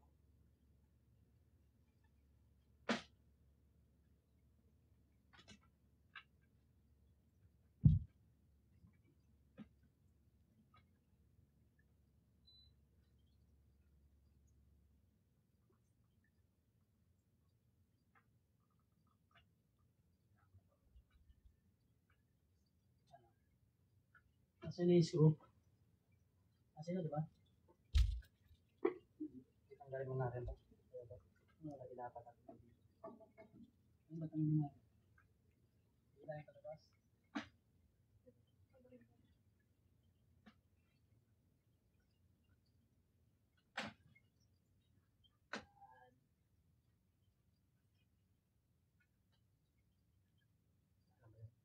Kasi na yung screw. Kasi na, di ba? Tanggalin mo natin to. Wala, ilapat natin. Ano ba tanggalin natin? Wala yung kalabas.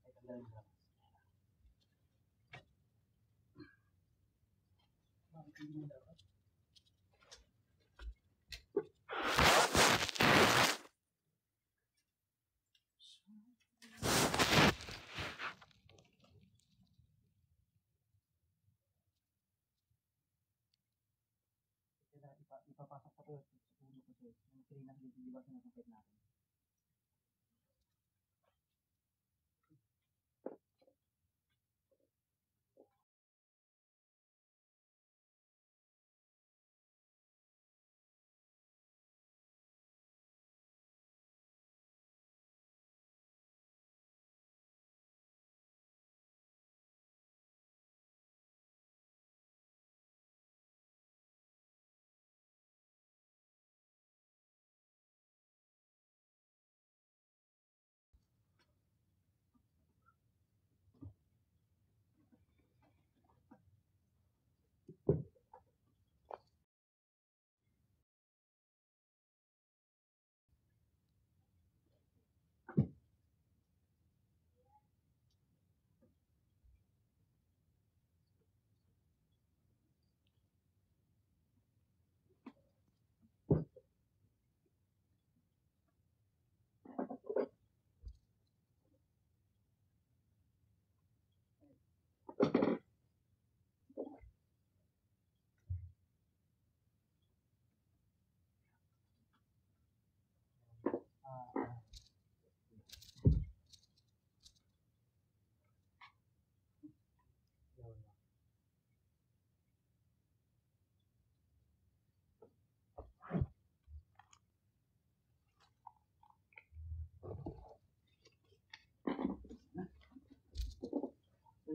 Ay, tanggalin mo lang. Bakit hindi mo dapat? Ipapasok ko to sa ulo ko to. Yung pinang di ba sinasakit natin.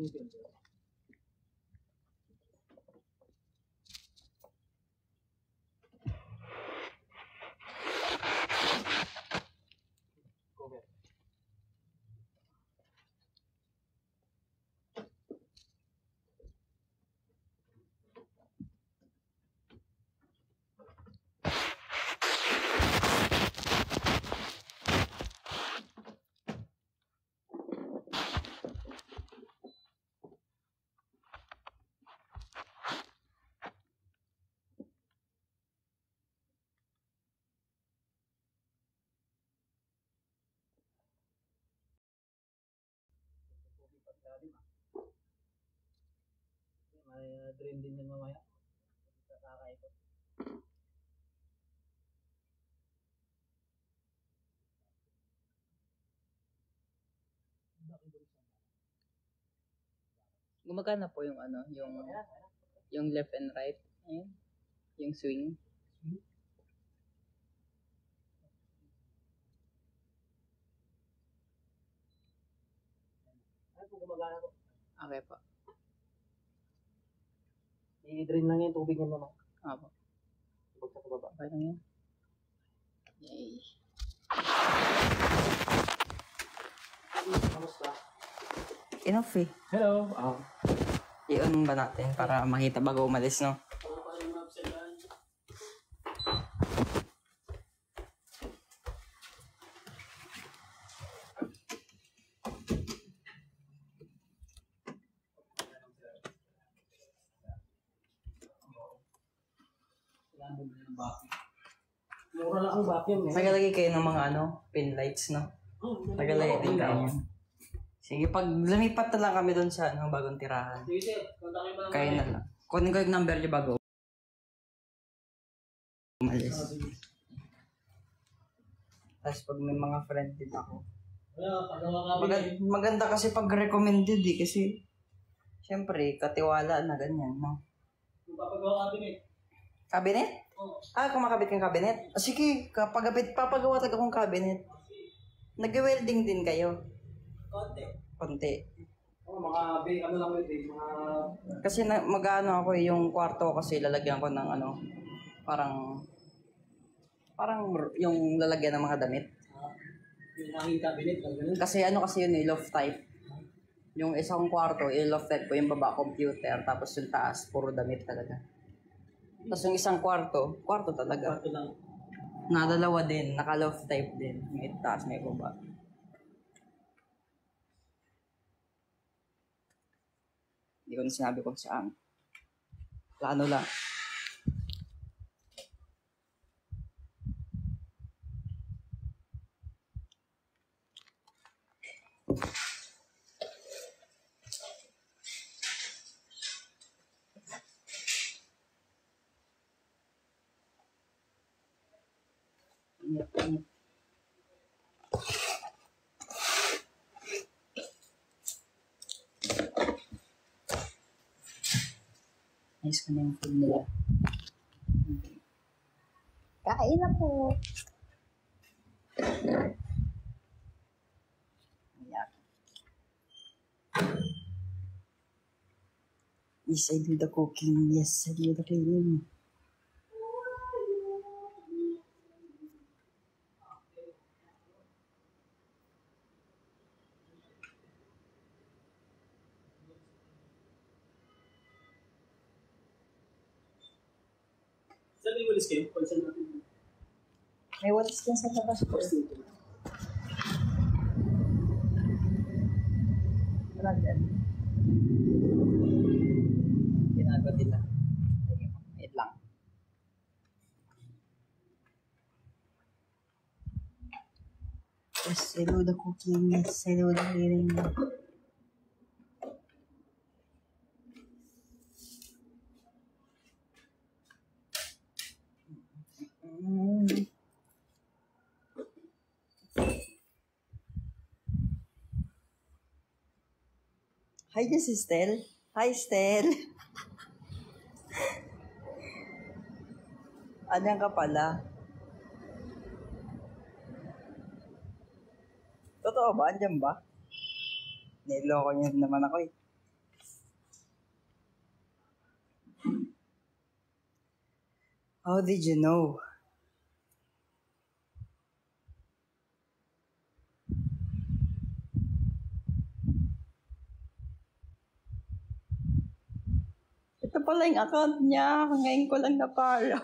Cover. May drain din yan mamaya. Kakaikot. Gumagana po yung ano, yung left and right. Ayun. Yung swing. Ay, kung gumagana po. Okay po. I-drain lang yung tubig niya naman. Opo. Tubig sa baba. Okay lang yun. Yay. Kamusta? Enough eh. Hello. I-on ba natin para makita bago umalis, no? Ano pa yung maabselan? Mura lang ang vacuum eh. Nagalagay kayo ng mga ano, pin lights, no? Nagalagay din kayo. Sige, pag lumipat na lang kami doon sa ano, bagong tirahan. Sige sir, kontakin mo lang. Kayo na lang. Kunin ko yung number niyo bago umalis. Tapos pag may mga friend din ako. Wala, pagawa ka Maganda kasi pag recommended eh, kasi syempre, katiwala na ganyan, no? Papagawa ka din eh. Cabinet? Oo. Kumakabit kang cabinet? Sige, papagawa talaga akong cabinet. Nag-welding din kayo? Konti. Konti. Mga ano lang ulit eh, mga... Kasi mag-ano ako yung kwarto kasi lalagyan ko ng ano, parang yung lalagyan ng mga damit. Yung hanging cabinet, lang ganun. Kasi ano kasi yun loft type. Yung isang kwarto, loft type ko, yung baba computer, tapos yung taas, puro damit talaga. Tapos yung isang kwarto talaga. Kwarto lang. Dalawa din, naka-loft type din. May taas, may baba. Hindi ko na sinabi kung saan. Plano lang. Ayos ko na yung food nila. Kain na po. Ayan. Yes, I do the cooking. Yes, I do the cleaning. Saan yung walis kayo? Pansan natin. May walis din sa labas po. Wala dyan. Ginagawa nila. Wait lang. Yes, I do the cooking. Yes, I do the cleaning. Hi, this is Stel. Hi, Stel. Anyan ka pala? Totoo ba? Andiyan ba? Niloko niya naman ako eh. How did you know? Ito pala yung account niya. Ngayon ko lang na-follow.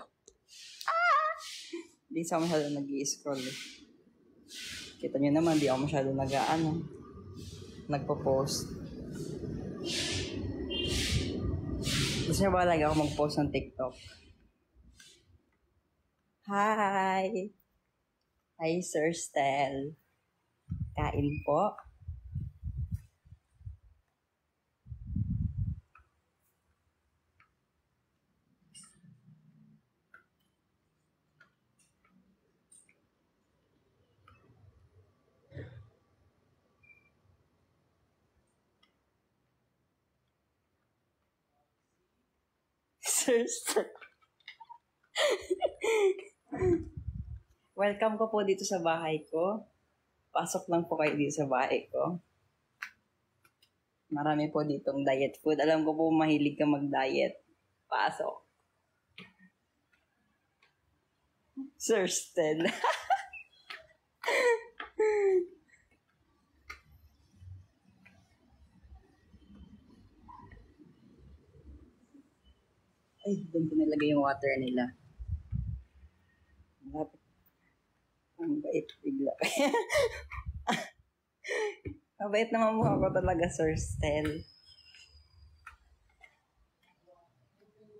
Hindi sa masyado nag-i-scroll eh. Kita nyo naman, di ako masyado nagpo-post. Gusto nyo ba lagi ako mag-post ng TikTok? Hi! Hi, Sir Stel. Kain po. Sir Stel. Welcome ko po dito sa bahay ko. Pasok lang po kayo dito sa bahay ko. Marami po ditong diet food. Alam ko po mahilig ka mag-diet. Pasok. Sir Stel. Ay, doon ko nilagay yung water nila. Malapit. Ang bait bigla. Mabait naman mo ako talaga, Sir Stel.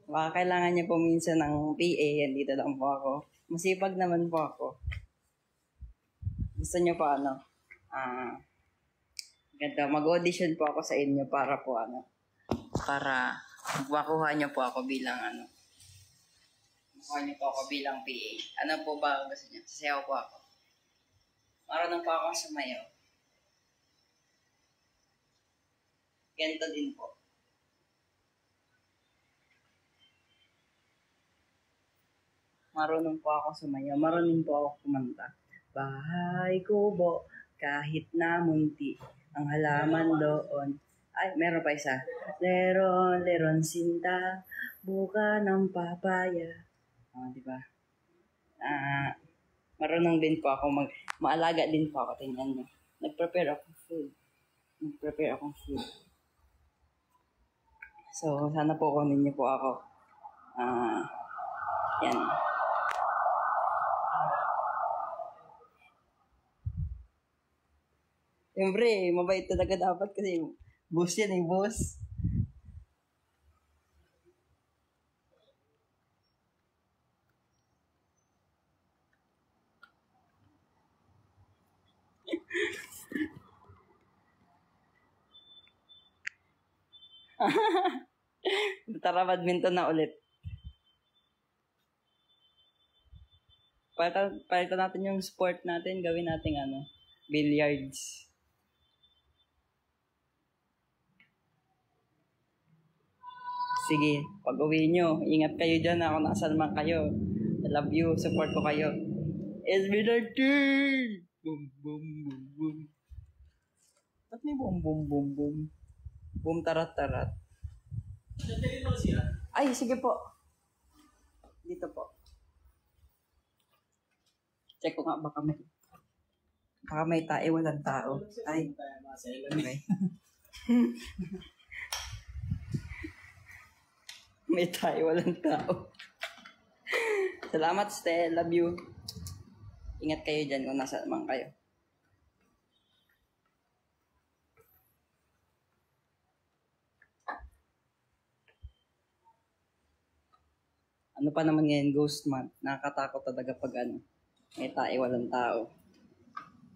Baka kailangan niya po minsan ng PA, dito lang po ako. Masipag naman po ako. Gusto niyo pa ganda, mag-audition po ako sa inyo para po para makuha niyo po ako bilang makuha niyo po ako bilang PA. Ano po ba gusto niyo? Sasayaw po ako. Marunong po ako sumayaw. Ganito din po. Marunong po ako sumayaw. Marunong po ako kumanta. Bahay kubo, kahit na munti, ang halaman doon. Ay, meron pa isa. Leron, leron sinta, buka ng papaya. Di ba? Marunong din po ako maalaga din po ako. Tingnan nyo. Nag-prepare akong food. So, sana po kunin niyo po ako. Yan. Siyempre, mabait talaga dapat kasi boss yan eh, boss. Tara, badminton na ulit. Palitan natin yung sport natin, gawin natin billiards. Sige, pag uwi nyo, ingat kayo dyan. Ako nasaan man kayo. I love you, support ko kayo. SB19! Boom, boom, boom, boom. Ba't may boom, boom, boom, boom? Boom, tarat, tarat. Ay, sige po. Dito po. Check ko nga, baka may tae, walang tao. Ay. Okay. May tae, walang tao. Salamat, Stel. Love you. Ingat kayo dyan kung nasa naman kayo. Ano pa naman ngayon, Ghost Month? Nakakatakot talaga pag may tae, walang tao.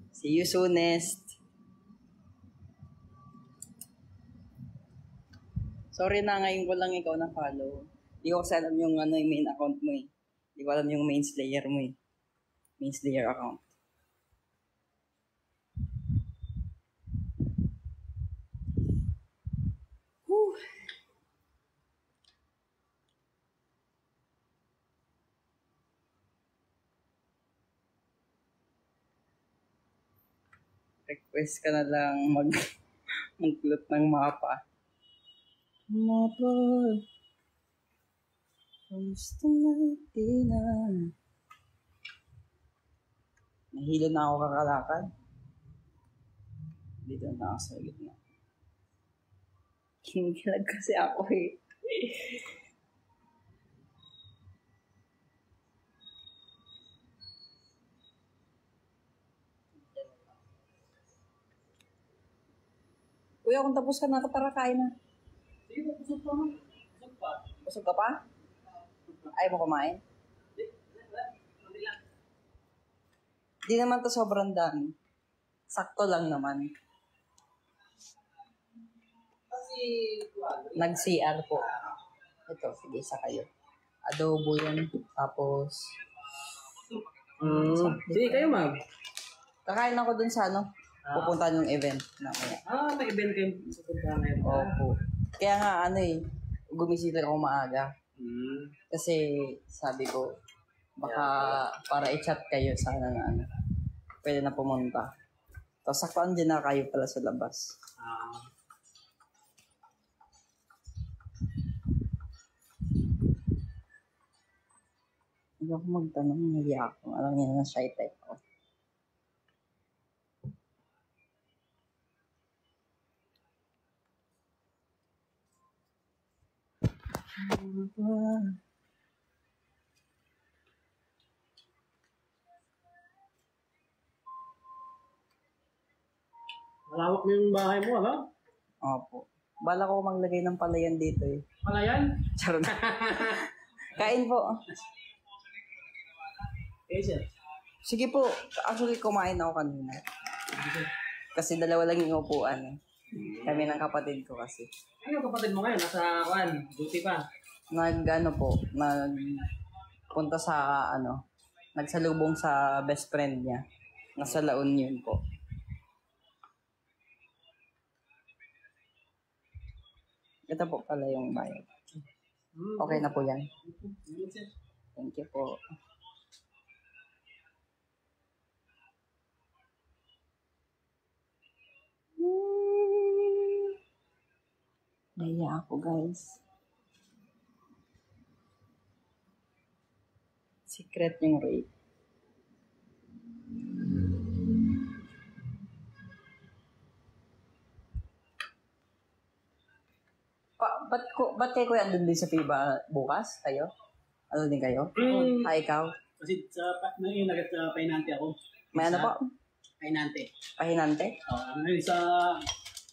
See you soonest. Sorry na, ngayon ko lang ikaw na-follow. Hindi ko kasi alam yung yung main account mo eh. Hindi ko alam yung main slayer mo eh. Main slayer account. Whew. Request ka na lang mag-loot ng mapa. Mapa. Gusto natin na. Nahilo na ako kakalakad. Dito na ako sa gitna. Kinikilag kasi ako eh. Kuya, kung tapos ka na, tara kain na. Sige, busog pa mo. Busog pa. Busog ka pa? Ayaw mo kumain? Di naman to sobrang dami. Sakto lang naman. Kasi, kuwan. Nag-CR po. Ito, sige, isa kayo. Adobo yan. Tapos, Sige kayo, ma'am. kakain ako dun sa ano, pupuntahan yung event na kaya. May event kayo sa punta ngayon. Opo. Kaya nga ano eh, gumisita ako maaga. Kasi sabi ko, baka para i-chat kayo sana na ano, pwede na pumunta. Tapos saktaan din na kayo pala sa labas. Hindi ako magtanong, hindi ako. Alam niya na shy type ako. Malawak mo yung bahay mo, ano? Opo. Bala ko maglagay ng palayan dito eh. Palayan? Charot. Kain po. Eh, sir. Sige po. Actually, kumain ako kanina. Kasi dalawa lang yung upuan eh. Kami ng kapatid ko kasi. Ano kapatid mo ngayon? Nasa, duty pa. Punta sa nagsalubong sa best friend niya. Nasa La Union po. Ito po pala yung bayad. Okay na po yan. Thank you po. Naiya ako guys. Secret yung rape. Ba't kayo kuya andun din sa FIBA bukas? Kayo? Ano din kayo? Ikaw? Kasi may nagat sa Painante ako. May ano po? Painante. Pahinante? Sa...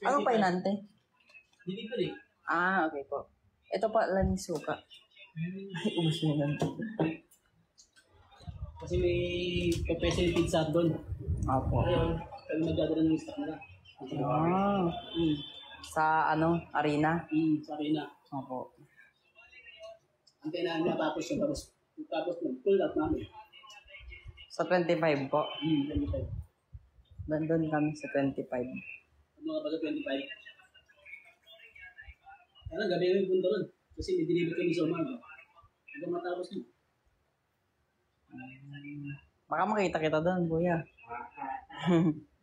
Anong pahinante? Delivery. Okay po. Ito pa lang yung suka. Ay, ubus mo lang. Kasi may professional pizza doon. Opo. Ayun, kami magdadala ng stock nila. Sa arena? Sa arena. Opo. Antay namin natapos yun. Tapos pull up namin. Sa 25 po. 25. Nandun kami sa 25. Mga pala 25. Kaya gabi kami punta ron. Kasi may deliver kami sa umaga. Hanggang matapos yun. Baka makita kita doon, kuya.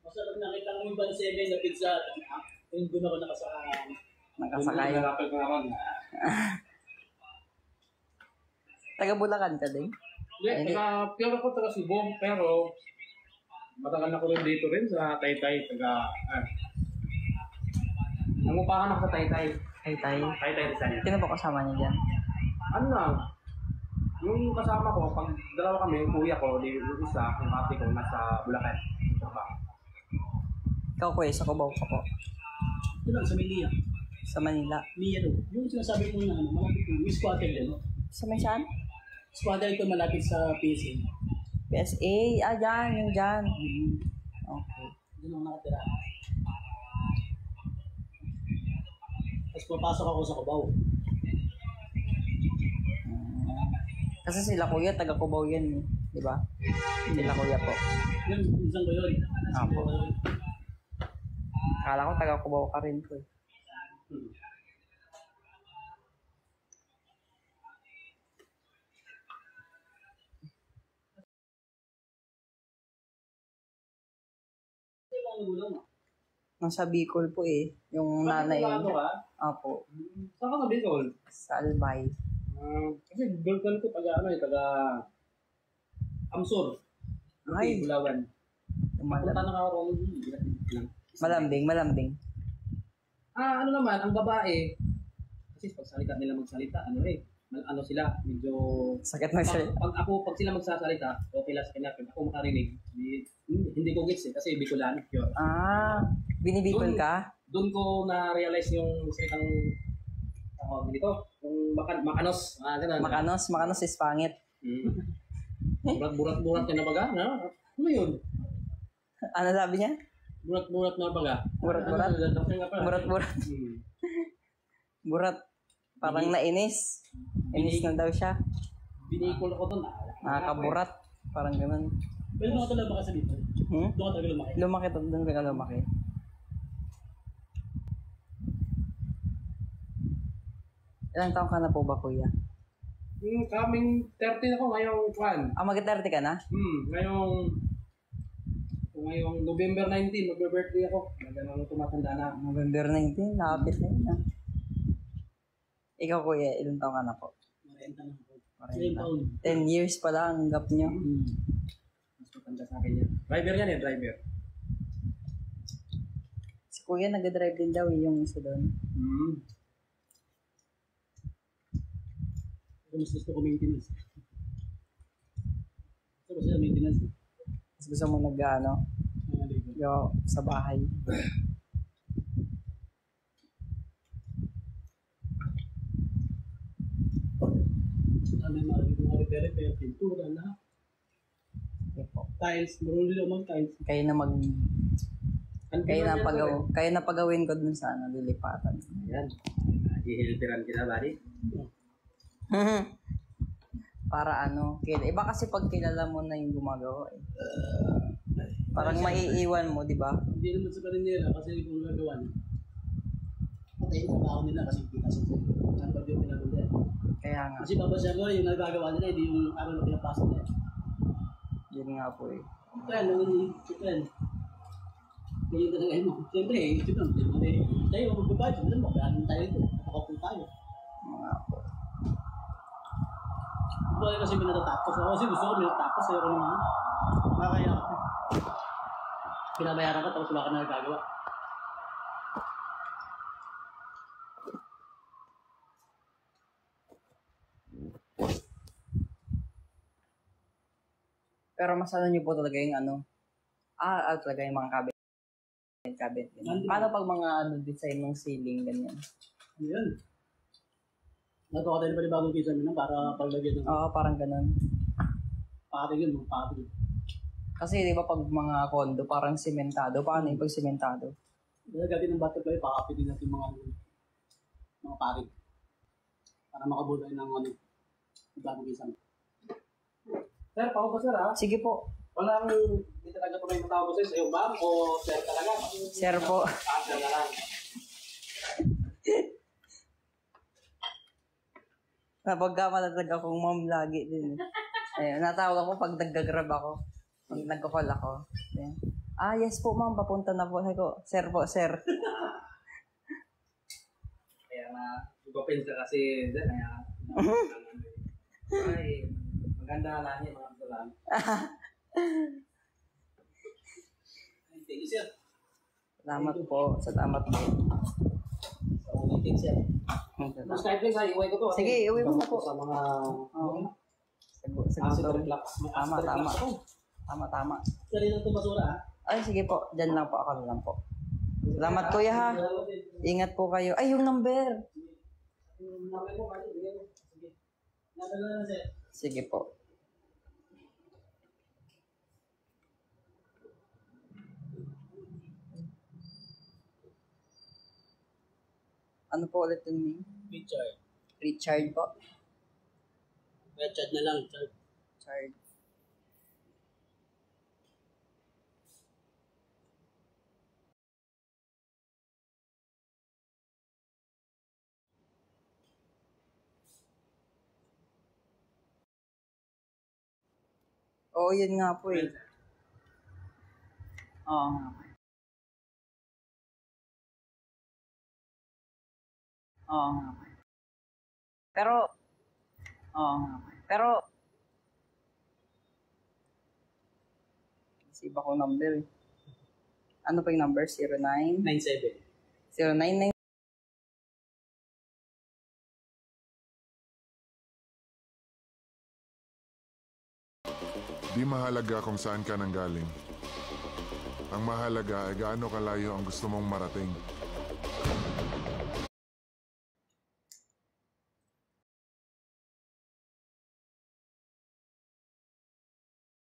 Basta pag nakita ko yung Van 7 na pizza, yung doon ako Nakasakay. Taga Bulacan ka din? Hindi, taga ko taga Cebu, pero matagal na ko rin dito rin sa Taytay, nangupahan ako sa Taytay. Taytay. Taytay Rizal. Sino po kasama niya dyan? Ano lang, yung kasama ko, pag dalawa kami, yung kuya ko, yung isa, yung ate ko, nasa Bulacan. Ikaw kuya, sa Cubao ka po. Ito lang, sa Mia. Sa Manila. Mia doon. Yung sinasabi mo na malapit yung squatter din, no? Sa may saan? Squatter ito malapit sa PSA. PSA? Dyan, yung dyan. Okay. Doon ako nakatira. Tapos papasok ako sa Cubao. Kasi sila kuya, taga Cubao yan eh. Di ba? Sila kuya po. Yun, isang ko yun. Apo. Akala ko taga Cubao ka rin po eh. Nasa Bicol po eh. Yung nanay. Apo. Saan ka sa Bicol? Sa Albay. Kasi girlfriend ko taga Amsur. Ay. Bulawan. Papunta na ako lang. Malambing. Ano naman, ang babae, kasi pag salita nila magsalita, ano sila, medyo... Sakit na siya. Pag sila magsasalita, okay lang sa kanya. Pag ako makarinig, hindi ko gets kasi Bicolano. Pure. Binibicol ka? Doon ko na-realize yung salitang dito, yung makanos. Ganun. Makanos is pangit. Burat-burat ka na baga? Ano yun? Ano sabi niya? Burat-burat na baga? Burat-burat? Burat-burat. Burat. Parang nainis. Inis na daw siya. Binikol ako doon. Nakakaburat. Parang ganun. Pero doon ka talaga ba kasi dito? Doon ka talaga lumaki? Lumaki to. Doon ka lumaki. Ilang taong ka na po ba, kuya? Coming 30 ako ngayong kwan. Mag-30 ka na? Ngayong November 19, magbe-birthday ako. Ganun tumatanda na. November 19, nakapit na yun. Ikaw, kuya, ilang taong ka na po? 40 na ako. 10 years pala ang gap nyo. Mas matanda sa akin yan. Driver yan driver. Si kuya nag-drive din daw yung isa doon. Mas gusto ko maintenance. Gusto ko sila maintenance. Mas gusto mo yo sa bahay. May mga repair, pintura na. Tiles, marunong din ako mag-tiles. Kaya na pagawin ko dun sa lilipatan. Ayan. Ihiltiran kita, buddy. Para iba kasi pag kilala mo na yung gumagawa eh. Parang maiiwan mo, di ba? Hindi naman sa karinera kasi kung gagawa niya. Patayin sa baho nila kasi kita sa saan ba yung pinagundi. Kaya nga. Kasi babasya ko yung nagagawa nila, hindi yung araw na pinapasok nila. Yun nga po eh. Kaya chicken. Ngayon talaga yun mo. Siyempre, ito lang. Tayo, magbabayad. Alam mo, kaya tayo ito. Nakakapul tayo. Mga po. Bakit kasi pinatatapos ako? Kasi gusto ko pinatatapos. Ayoko naman. Nakakaya ako. Pinabayaran ka tapos wala ka na nagagawa. Pero mas niyo po talaga yung talaga yung mga cabinet. Paano pag mga design ng ceiling, ganyan? Ayan. Nagawa tayo na panibagong kisa nyo para paglagyan ng... Oo, parang ganun. Pati yun, mga pati. Kasi di ba pag mga kondo, parang sementado. Paano yung pag sementado? Nagagati ng butterfly, pakapitin natin mga pati. Para makabulay ng bagong kisa. Sir, pako ba sir Sige po. Walang, hindi talaga pa may matawag ko sa'yo ma'am o sir talaga? Sir po. Sir na lang. Napagkamalalag akong mom lagi din. Ayun, natawag ako pag nag-grab ako. Pag nagko-call ako. Ayun. Yes po ma'am, papunta na po. Sabi ko, sir po, sir. Kaya ipapensa kasi, kaya, ay, maganda lang yan, mga kasalan. Thank you, sir. Salamat po. Salamat po. Thank you, sir. Mas kahit rin sa iway ko to. Sige, iuwi mo na po. Sa mga Sagot. reflux. Tama. Sarili ng basura, Ay, sige po. Diyan lang po. Ako lang po. Salamat kuya ha. Ingat po kayo. Ay, yung number. Sige po. Ano po ulit yung name? Richard. Richard po. Richard na lang, Richard. Richard. Oo, yun nga po eh. Oo nga. Oo nga. Pero, Oo. Pero, save ako number. Ano pa yung number? 09? 97. 099. Di mahalaga kung saan ka nanggaling. Ang mahalaga ay gaano kalayo ang gusto mong marating.